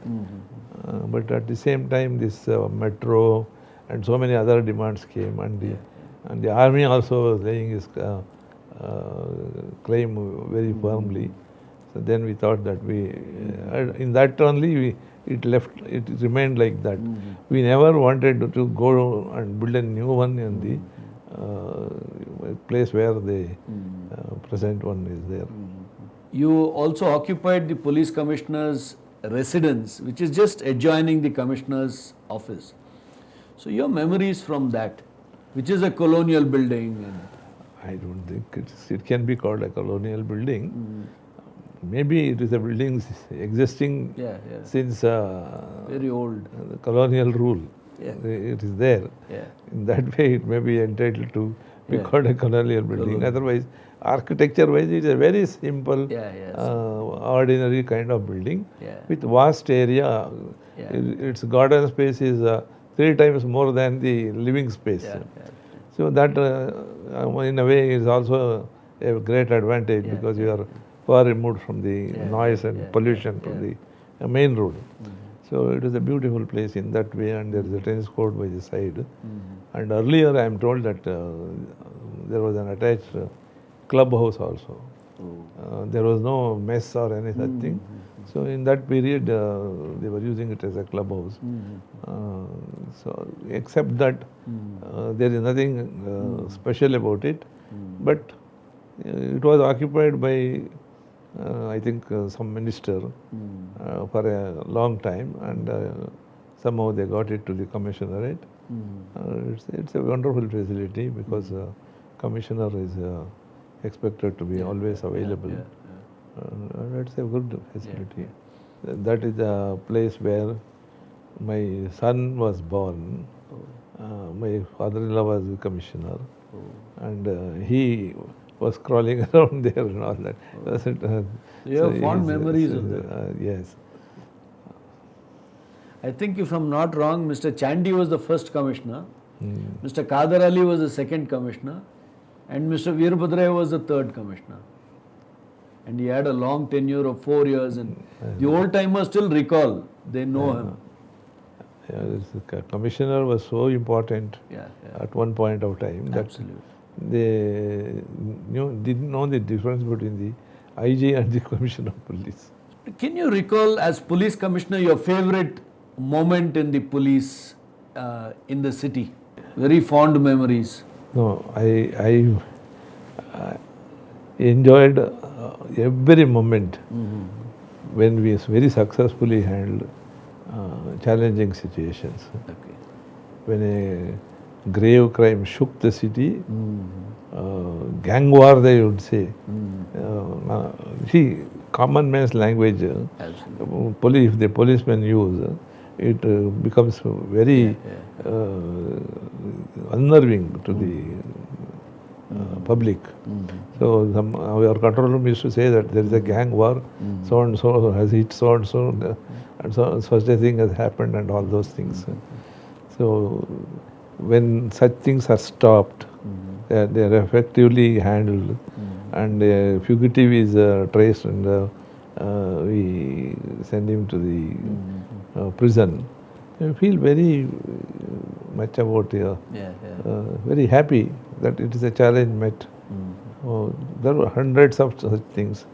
But at the same time, this metro and so many other demands came, and the army also was laying his claim very firmly. So then we thought that in that only it remained like that. We never wanted to go and build a new one in the place where the present one is there. You also occupied the police commissioner's residence, which is just adjoining the commissioner's office. So your memories from that, which is a colonial building. I don't think it can be called a colonial building. Maybe it is a building existing since very old colonial rule. It is there. In that way, it may be entitled to be called a colonial building. Otherwise, architecture-wise, it is a very simple, ordinary kind of building with vast area. Its garden space is 3 times more than the living space. So that, in a way, is also a great advantage because you are far removed from the noise and pollution from the main road. So it is a beautiful place in that way, and there is a tennis court by the side. And earlier I am told that there was an attached clubhouse also. There was no mess or any such thing. So in that period they were using it as a clubhouse. So except that there is nothing special about it. But it was occupied by I think some minister for a long time, and somehow they got it to the commissionerate. It's a wonderful facility because commissioner is expected to be always available. It's a good facility. That is the place where my son was born. My father-in-law was the commissioner, and he was crawling around there and all that. You have fond memories of that. Yes. I think if I'm not wrong, Mr. Chandy was the first commissioner, Mr. Kadar Ali was the second commissioner, and Mr. Veerabhadraya was the third commissioner. And he had a long tenure of 4 years, and the old timers still recall, they know him. The commissioner was so important at one point of time that they didn't know the difference between the IG and the Commissioner of Police. Can you recall, as police commissioner, your favorite moment in the police in the city? Very fond memories. No, I enjoyed every moment when we very successfully handled challenging situations. When a grave crime shook the city, gang war they would say. See, common man's language, if the policemen use, it becomes very unnerving to the public. So our control room used to say that there is a gang war, so and so has hit so and so, and so such a thing has happened, and all those things. So when such things are stopped, they are effectively handled, and a fugitive is traced, and we send him to the prison. I feel very much about very happy that it is a challenge met. There were hundreds of such things,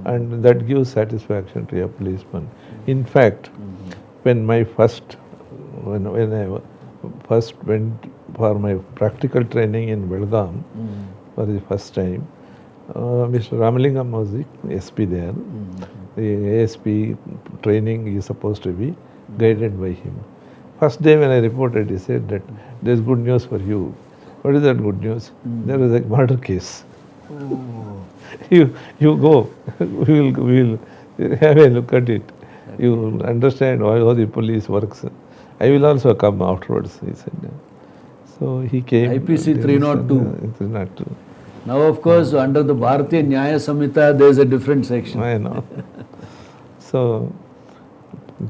and that gives satisfaction to a policeman. In fact, when I first went for my practical training in Belgaum for the first time, Mr. Ramalingam was the SP there. The ASP training is supposed to be guided by him. First day when I reported, he said that there is good news for you. What is that good news? There is a murder case. You go, we will have a look at it. You will understand how the police works. I will also come afterwards, he said. So he came. IPC 302. 302. Now, of course, under the Bharatiya Nyaya Samhita, there is a different section. I know. So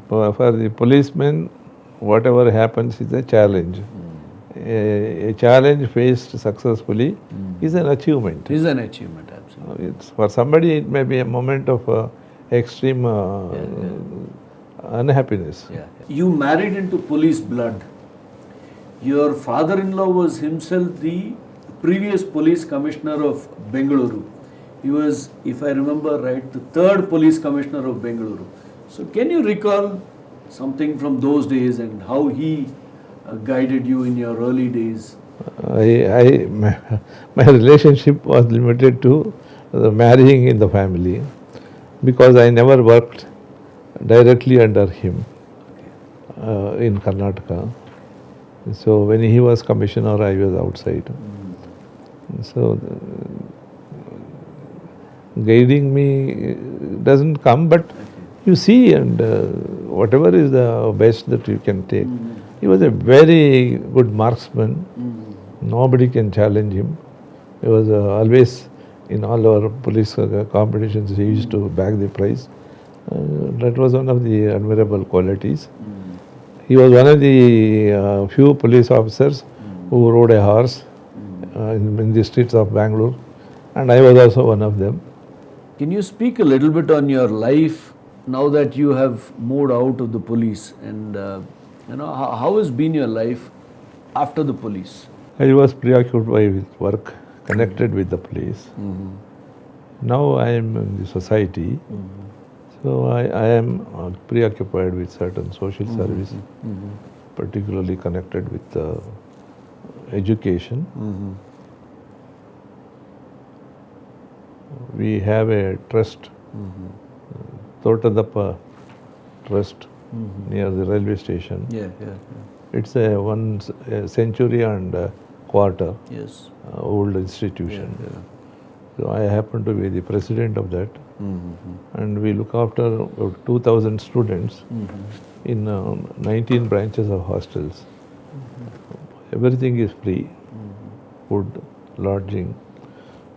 for the policeman, whatever happens is a challenge. A challenge faced successfully is an achievement. It is an achievement, absolutely. It's, for somebody, it may be a moment of extreme unhappiness. Yeah. You married into police blood. Your father-in-law was himself the previous police commissioner of Bengaluru. He was, if I remember right, the third police commissioner of Bengaluru. So can you recall something from those days and how he guided you in your early days? My relationship was limited to the marrying in the family, because I never worked directly under him in Karnataka. So when he was commissioner, I was outside. So guiding me doesn't come, but you see, and whatever is the best that you can take. He was a very good marksman. Nobody can challenge him. He was always in all our police competitions. He used to bag the prize. That was one of the admirable qualities. He was one of the few police officers who rode a horse in the streets of Bangalore, and I was also one of them. Can you speak a little bit on your life now that you have moved out of the police, and how has been your life after the police? I was preoccupied with work connected with the police. Now I am in the society, so I am preoccupied with certain social service, particularly connected with education. We have a trust, Totadappa Trust, near the railway station. It's a century and a quarter old institution. So I happen to be the president of that, and we look after about 2,000 students in 19 branches of hostels. Everything is free, food, lodging,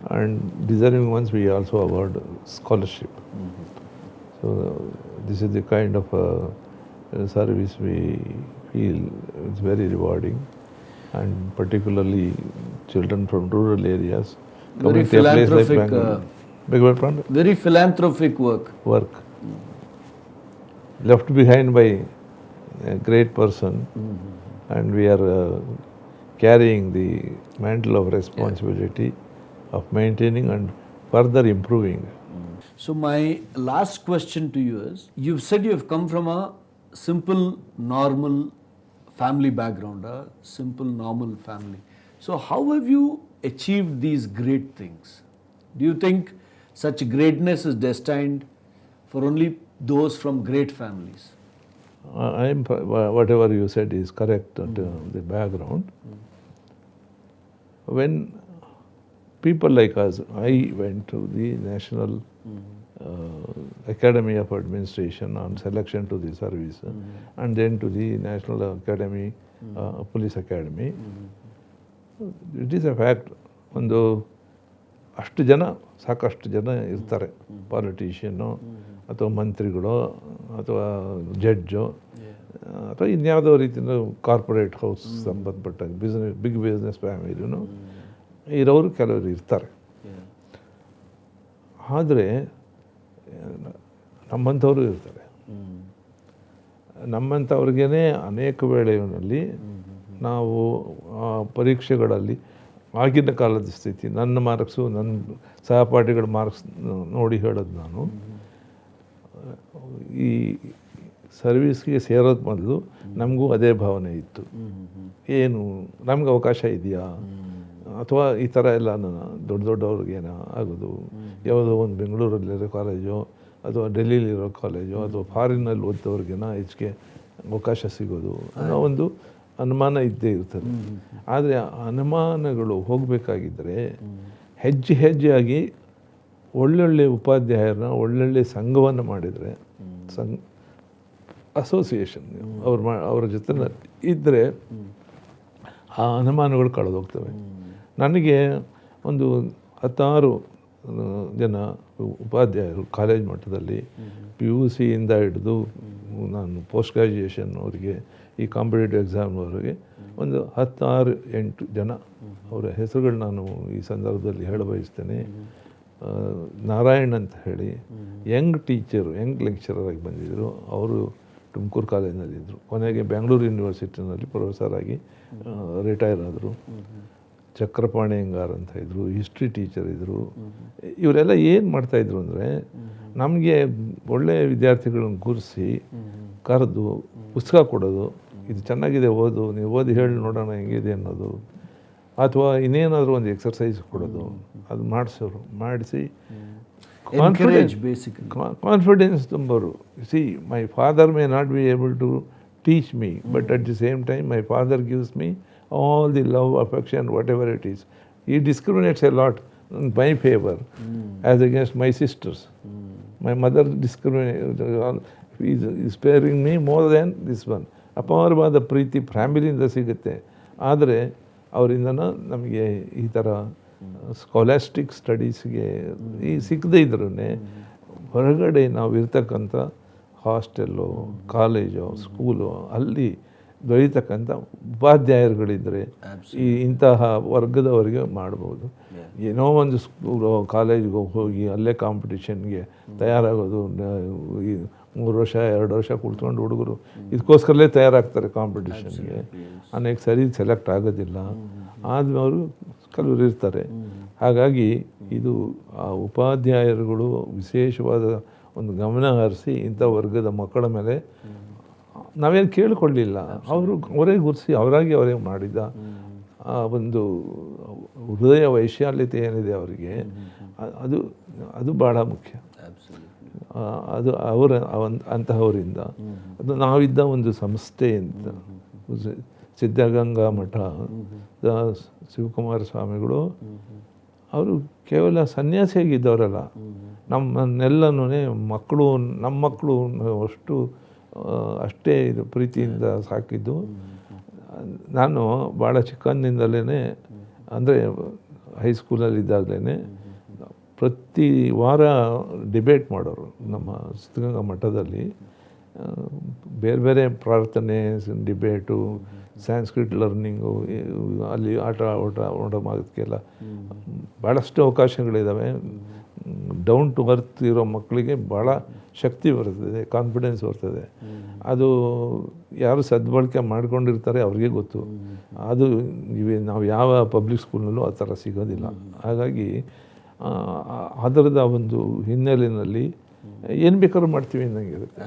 and deserving ones we also award scholarship. So this is the kind of service we feel it's very rewarding, and particularly children from rural areas. Very philanthropic, very philanthropic work. Left behind by a great person, and we are carrying the mantle of responsibility of maintaining and further improving. So my last question to you is, you've said you have come from a simple, normal family background, a simple, normal family. So how have you achieved these great things? Do you think such greatness is destined for only those from great families? Whatever you said is correct, the background. When people like us, I went to the National Academy of Administration on selection to the service, and then to the National Academy, Police Academy. It is a fact, ಒಂದು ಅಷ್ಟು ಜನ ಸಾಕಷ್ಟು ಜನ ಇರ್ತಾರೆ, ಪಾಲಿಟಿಷಿಯನ್ನು ಅಥವಾ ಮಂತ್ರಿಗಳು ಅಥವಾ judge ಅಥವಾ ಇನ್ಯಾವುದೋ ರೀತಿಯ ಕಾರ್ಪೊರೇಟ್ ಹೌಸ್ ಸಂಬಂಧಪಟ್ಟ ಬಿಗ್ ಬಿಸ್ನೆಸ್ ಫ್ಯಾಮಿಲಿನೂ ಇರೋರು ಕೆಲವರು ಇರ್ತಾರೆ. ಆದರೆ ನಮ್ಮಂಥವರು ಇರ್ತಾರೆ. ನಮ್ಮಂಥವ್ರಿಗೇ ಅನೇಕ ವೇಳೆಯಲ್ಲಿ ನಾವು ಪರೀಕ್ಷೆಗಳಲ್ಲಿ ಆಗಿನ ಕಾಲದ ಸ್ಥಿತಿ, ನನ್ನ ಮಾರ್ಕ್ಸು ನನ್ನ ಸಹಪಾಠಿಗಳ ಮಾರ್ಕ್ಸ್ ನೋಡಿ ಹೇಳೋದು ನಾನು, ಈ ಸರ್ವೀಸ್ಗೆ ಸೇರೋದು ಮೊದಲು ನಮಗೂ ಅದೇ ಭಾವನೆ ಇತ್ತು. ಏನು ನಮ್ಗೆ ಅವಕಾಶ ಇದೆಯಾ, ಅಥವಾ ಈ ಥರ ಎಲ್ಲ ದೊಡ್ಡ ದೊಡ್ಡವ್ರಿಗೇನೋ ಆಗೋದು, ಯಾವುದೋ ಒಂದು ಬೆಂಗಳೂರಲ್ಲಿರೋ ಕಾಲೇಜೋ ಅಥವಾ ಡೆಲ್ಲಿಲಿರೋ ಕಾಲೇಜೋ ಅಥವಾ ಫಾರಿನಲ್ಲಿ ಓದ್ದವ್ರಿಗೇನೋ ಹೆಚ್ಚಿಗೆ ಅವಕಾಶ ಸಿಗೋದು ಅನ್ನೋ ಒಂದು ಅನುಮಾನ ಇದ್ದೇ ಇರ್ತದೆ. ಆದರೆ ಆ ಅನುಮಾನಗಳು ಹೋಗಬೇಕಾಗಿದ್ದರೆ ಹೆಜ್ಜೆ ಹೆಜ್ಜೆಯಾಗಿ ಒಳ್ಳೊಳ್ಳೆ ಉಪಾಧ್ಯಾಯರನ್ನ, ಒಳ್ಳೊಳ್ಳೆ ಸಂಘವನ್ನು ಮಾಡಿದರೆ, ಅಸೋಸಿಯೇಷನ್ ಅವ್ರ ಜೊತೆ ಇದ್ದರೆ ಆ ಅನುಮಾನಗಳು ಕಳೆದೋಗ್ತವೆ. ನನಗೆ ಒಂದು 16 ಜನ ಉಪಾಧ್ಯಾಯರು ಕಾಲೇಜ್ ಮಟ್ಟದಲ್ಲಿ PUC ಇಂದ ಹಿಡಿದು ನಾನು ಪೋಸ್ಟ್ ಗ್ರ್ಯಾಜುಯೇಷನ್ ಅವರಿಗೆ ಈ ಕಾಂಪಿಟೇಟಿವ್ ಎಕ್ಸಾಮ್ವರೆಗೆ ಒಂದು 16-8 ಜನ ಅವರ ಹೆಸರುಗಳು ನಾನು ಈ ಸಂದರ್ಭದಲ್ಲಿ ಹೇಳಬಯಸ್ತೇನೆ. ನಾರಾಯಣ್ ಅಂತ ಹೇಳಿ ಯಂಗ್ ಟೀಚರು, ಯಂಗ್ ಲೆಕ್ಚರರ್ ಆಗಿ ಬಂದಿದ್ದರು. ಅವರು ತುಮಕೂರು ಕಾಲೇಜಿನಲ್ಲಿದ್ದರು. ಕೊನೆಗೆ ಬೆಂಗಳೂರು ಯೂನಿವರ್ಸಿಟಿನಲ್ಲಿ ಪ್ರೊಫೆಸರ್ ಆಗಿ ರಿಟೈರ್ ಆದರು. ಚಕ್ರಪಾಣಿ ಹೆಂಗಾರ್ ಅಂತ ಇದ್ದರು, ಹಿಸ್ಟ್ರಿ ಟೀಚರ್ ಇದ್ದರು. ಇವರೆಲ್ಲ ಏನು ಮಾಡ್ತಾಯಿದ್ರು ಅಂದರೆ, ನಮಗೆ ಒಳ್ಳೆಯ ವಿದ್ಯಾರ್ಥಿಗಳನ್ನ ಕೂರಿಸಿ ಕರೆದು ಪುಸ್ತಕ ಕೊಡೋದು, ಇದು ಚೆನ್ನಾಗಿದೆ ಓದು, ನೀವು ಓದಿ ಹೇಳಿ ನೋಡೋಣ ಹೆಂಗಿದೆ ಅನ್ನೋದು, ಅಥವಾ ಇನ್ನೇನಾದರೂ ಒಂದು ಎಕ್ಸರ್ಸೈಸ್ ಕೊಡೋದು, ಅದು ಮಾಡಿಸಿ ಕಾನ್ಫಿಡೆನ್ಸ್ ತುಂಬೋರು. See, my father may not be able to teach me, but at the same time my father gives me all the love, affection, whatever it is. He discriminates a lot in my favor as against my sisters. My mother is sparing me more than this one. ಅಪಾರವಾದ ಪ್ರೀತಿ ಫ್ಯಾಮಿಲಿಯಿಂದ ಸಿಗುತ್ತೆ. ಆದರೆ ಅವರಿಂದ ನಮಗೆ ಈ ಥರ ಸ್ಕಾಲಾಸ್ಟಿಕ್ ಸ್ಟಡೀಸ್ಗೆ ಸಿಕ್ಕದೇ ಇದ್ರೂ ಹೊರಗಡೆ ನಾವು ಇರ್ತಕ್ಕಂಥ ಹಾಸ್ಟೆಲ್ಲು, ಕಾಲೇಜು, ಸ್ಕೂಲು, ಅಲ್ಲಿ ದೊರೀತಕ್ಕಂಥ ಉಪಾಧ್ಯಾಯರುಗಳಿದ್ದರೆ ಇಂತಹ ವರ್ಗದವರಿಗೆ ಮಾಡ್ಬೋದು. ಏನೋ ಒಂದು ಸ್ಕೂಲು, ಕಾಲೇಜ್ಗೆ ಹೋಗಿ ಅಲ್ಲೇ ಕಾಂಪಿಟಿಷನ್ಗೆ ತಯಾರಾಗೋದು, 3 ವರ್ಷ 2 ವರ್ಷ ಕೂತ್ಕೊಂಡು ಹುಡುಗರು ಇದಕ್ಕೋಸ್ಕರಲೇ ತಯಾರಾಗ್ತಾರೆ ಕಾಂಪಿಟಿಷನ್ಗೆ. ಅನೇಕ ಸರಿ ಸೆಲೆಕ್ಟ್ ಆಗೋದಿಲ್ಲ, ಆದವರು ಕೆಲವರು ಇರ್ತಾರೆ. ಹಾಗಾಗಿ ಇದು ಆ ಉಪಾಧ್ಯಾಯರುಗಳು ವಿಶೇಷವಾದ ಒಂದು ಗಮನ ಹರಿಸಿ ಇಂಥ ವರ್ಗದ ಮಕ್ಕಳ ಮೇಲೆ ನಾವೇನು ಕೇಳಿಕೊಳ್ಳಿಲ್ಲ, ಅವರೇ ಗುರುಸಿ ಅವರೇ ಮಾಡಿದ ಆ ಒಂದು ಹೃದಯ ವೈಶಾಲ್ಯತೆ ಏನಿದೆ ಅವರಿಗೆ, ಅದು ಭಾಳ ಮುಖ್ಯ. ಅದು ಅಂತಹವರಿಂದ ಅದು ನಾವಿದ್ದ ಒಂದು ಸಂಸ್ಥೆ ಅಂತ ಸಿದ್ಧಗಂಗಾ ಮಠ ಶಿವಕುಮಾರ ಸ್ವಾಮಿಗಳು ಅವರು ಕೇವಲ ಸನ್ಯಾಸಿಯಾಗಿದ್ದವರಲ್ಲ, ನಮ್ಮನ್ನೆಲ್ಲನೂ ನಮ್ಮ ಮಕ್ಕಳು ಅಷ್ಟೇ ಇದು ಪ್ರೀತಿಯಿಂದ ಸಾಕಿದ್ದು. ನಾನು ಭಾಳ ಚಿಕ್ಕಂದಿನಿಂದಲೇ, ಅಂದರೆ ಹೈಸ್ಕೂಲಲ್ಲಿದ್ದಾಗಲೇ ಪ್ರತಿ ವಾರ ಡಿಬೇಟ್ ಮಾಡೋರು ನಮ್ಮ ಸಿದ್ಧಗಂಗಾ ಮಠದಲ್ಲಿ. ಬೇರೆ ಬೇರೆ ಪ್ರಾರ್ಥನೆ, ಡಿಬೇಟು, ಸ್ಯಾನ್ಸ್ಕ್ರಿಟ್ ಲರ್ನಿಂಗು, ಅಲ್ಲಿ ಆಟ ಮಾಡೋದಕ್ಕೆಲ್ಲ ಭಾಳಷ್ಟು ಅವಕಾಶಗಳಿದ್ದಾವೆ. ಡೌನ್ ಟು ಅರ್ತ್ ಇರೋ ಮಕ್ಕಳಿಗೆ ಭಾಳ ಶಕ್ತಿ ಬರ್ತದೆ, ಕಾನ್ಫಿಡೆನ್ಸ್ ಬರ್ತದೆ. ಅದು ಯಾರು ಸದ್ಬಳಕೆ ಮಾಡ್ಕೊಂಡಿರ್ತಾರೆ ಅವ್ರಿಗೆ ಗೊತ್ತು. ಅದು ನಾವು ಯಾವ ಪಬ್ಲಿಕ್ ಸ್ಕೂಲ್ನಲ್ಲೂ ಆ ಥರ ಸಿಗೋದಿಲ್ಲ. ಹಾಗಾಗಿ ಅದರದ ಒಂದು ಹಿನ್ನೆಲೆಯಲ್ಲಿ ಏನು ಬೇಕಾದ್ರೂ ಮಾಡ್ತೀವಿ ಅನ್ನಂಗಿರುತ್ತೆ.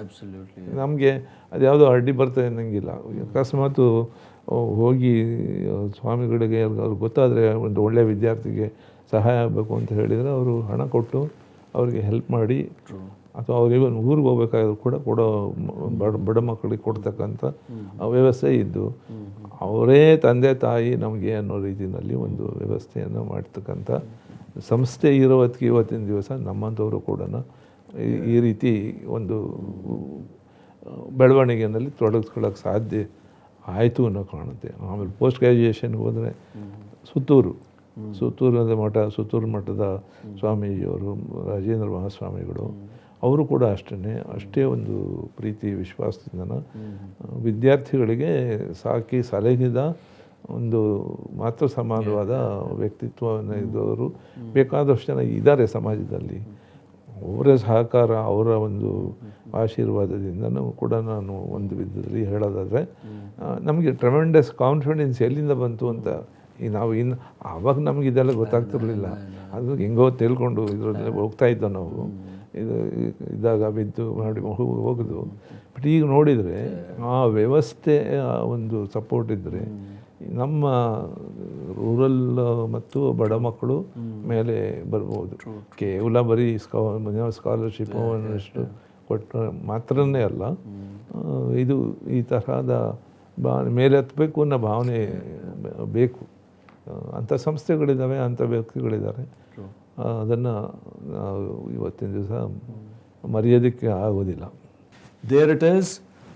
ನಮಗೆ ಅದು ಯಾವುದೋ ಅಡ್ಡಿ ಬರ್ತದೆ ಅನ್ನಂಗಿಲ್ಲ. ಅಕಸ್ಮಾತು ಹೋಗಿ ಸ್ವಾಮಿಗಳಿಗೆ ಅವ್ರಿಗೆ ಗೊತ್ತಾದರೆ ಒಂದು ಒಳ್ಳೆಯ ವಿದ್ಯಾರ್ಥಿಗೆ ಸಹಾಯ ಆಗಬೇಕು ಅಂತ ಹೇಳಿದರೆ ಅವರು ಹಣ ಕೊಟ್ಟು ಅವರಿಗೆ ಹೆಲ್ಪ್ ಮಾಡಿ, ಅಥವಾ ಅವ್ರಿಗೆ ಊರಿಗೆ ಹೋಗ್ಬೇಕಾದ್ರೂ ಕೂಡ ಬಡ ಮಕ್ಕಳಿಗೆ ಕೊಡ್ತಕ್ಕಂಥ ವ್ಯವಸ್ಥೆ ಇದ್ದು, ಅವರೇ ತಂದೆ ತಾಯಿ ನಮಗೆ ಅನ್ನೋ ರೀತಿಯಲ್ಲಿ ಒಂದು ವ್ಯವಸ್ಥೆಯನ್ನು ಮಾಡ್ತಕ್ಕಂಥ ಸಂಸ್ಥೆ ಇರೋದಕ್ಕೆ ಇವತ್ತಿನ ದಿವಸ ನಮ್ಮಂಥವರು ಕೂಡ ಈ ರೀತಿ ಒಂದು ಬೆಳವಣಿಗೆಯಲ್ಲಿ ತೊಡಗಿಸ್ಕೊಳ್ಳೋಕೆ ಸಾಧ್ಯ ಆಯಿತು ಅನ್ನೋ ಕಾಣುತ್ತೆ. ಆಮೇಲೆ ಪೋಸ್ಟ್ ಗ್ರ್ಯಾಜುಯೇಷನ್ಗೆ ಹೋದರೆ ಸುತ್ತೂರು ಸುತ್ತೂರು ಮಠದ ಸ್ವಾಮೀಜಿಯವರು, ರಾಜೇಂದ್ರ ಮಹಾಸ್ವಾಮಿಗಳು, ಅವರು ಕೂಡ ಅಷ್ಟೇ ಒಂದು ಪ್ರೀತಿ ವಿಶ್ವಾಸದಿಂದ ವಿದ್ಯಾರ್ಥಿಗಳಿಗೆ ಸಾಕಿ ಸಲಹಿದ ಒಂದು ಮಾತೃ ಸಮಾನವಾದ ವ್ಯಕ್ತಿತ್ವವನ್ನು ಇದ್ದವರು ಬೇಕಾದಷ್ಟು ಜನ ಇದ್ದಾರೆ ಸಮಾಜದಲ್ಲಿ. ಅವರ ಸಹಕಾರ, ಅವರ ಒಂದು ಆಶೀರ್ವಾದದಿಂದನೂ ಕೂಡ ನಾನು ಒಂದು ವಿಧದಲ್ಲಿ ಹೇಳೋದಾದರೆ ನಮಗೆ ಟ್ರೆಮೆಂಡಸ್ ಕಾನ್ಫಿಡೆನ್ಸ್ ಎಲ್ಲಿಂದ ಬಂತು ಅಂತ ಆವಾಗ ನಮಗೆ ಇದೆಲ್ಲ ಗೊತ್ತಾಗ್ತಿರ್ಲಿಲ್ಲ. ಅದು ಹೆಂಗೋ ತಿಳ್ಕೊಂಡು ಇದರಲ್ಲಿ ಹೋಗ್ತಾಯಿದ್ದೋ ನಾವು, ಇದ್ದಾಗ ಬಿದ್ದು ಮಾಡಿ ಹೋಗೋದು. ಬಟ್ ಈಗ ನೋಡಿದರೆ ಆ ವ್ಯವಸ್ಥೆಯ ಒಂದು ಸಪೋರ್ಟ್ ಇದ್ದರೆ ನಮ್ಮ ರೂರಲ್ ಮತ್ತು ಬಡ ಮಕ್ಕಳು ಮೇಲೆ ಬರ್ಬೋದು. ಕೇವಲ ಬರೀ ಸ್ಕಾಲರ್ಶಿಪ್ ಅನ್ನಷ್ಟು ಕೊಟ್ಟು ಮಾತ್ರನೇ ಅಲ್ಲ, ಇದು ಈ ತರಹದ ಮೇಲೆ ಹತ್ತಬೇಕು ಅನ್ನೋ ಭಾವನೆ ಬೇಕು. ಅಂಥ ಸಂಸ್ಥೆಗಳಿದ್ದಾವೆ, ಅಂಥ ವ್ಯಕ್ತಿಗಳಿದ್ದಾರೆ. ಅದನ್ನು ನಾವು ಇವತ್ತಿನ ದಿವಸ ಮರೆಯೋದಕ್ಕೆ ಆಗೋದಿಲ್ಲ. There it is,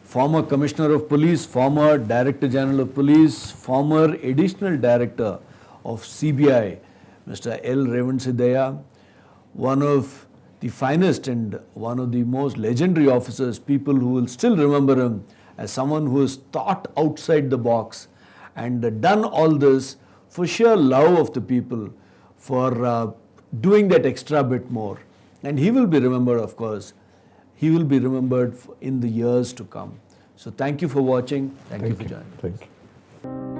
former Commissioner of Police, former Director General of Police, former Additional Director of CBI, Mr. L. Revanasiddaiah, one of the finest and one of the most legendary officers, people who will still remember him as someone who has thought outside the box and done all this for sheer love of the people, for doing that extra bit more. And he will be remembered, of course. He will be remembered in the years to come. So thank you for watching. Thank you for joining. Thank you.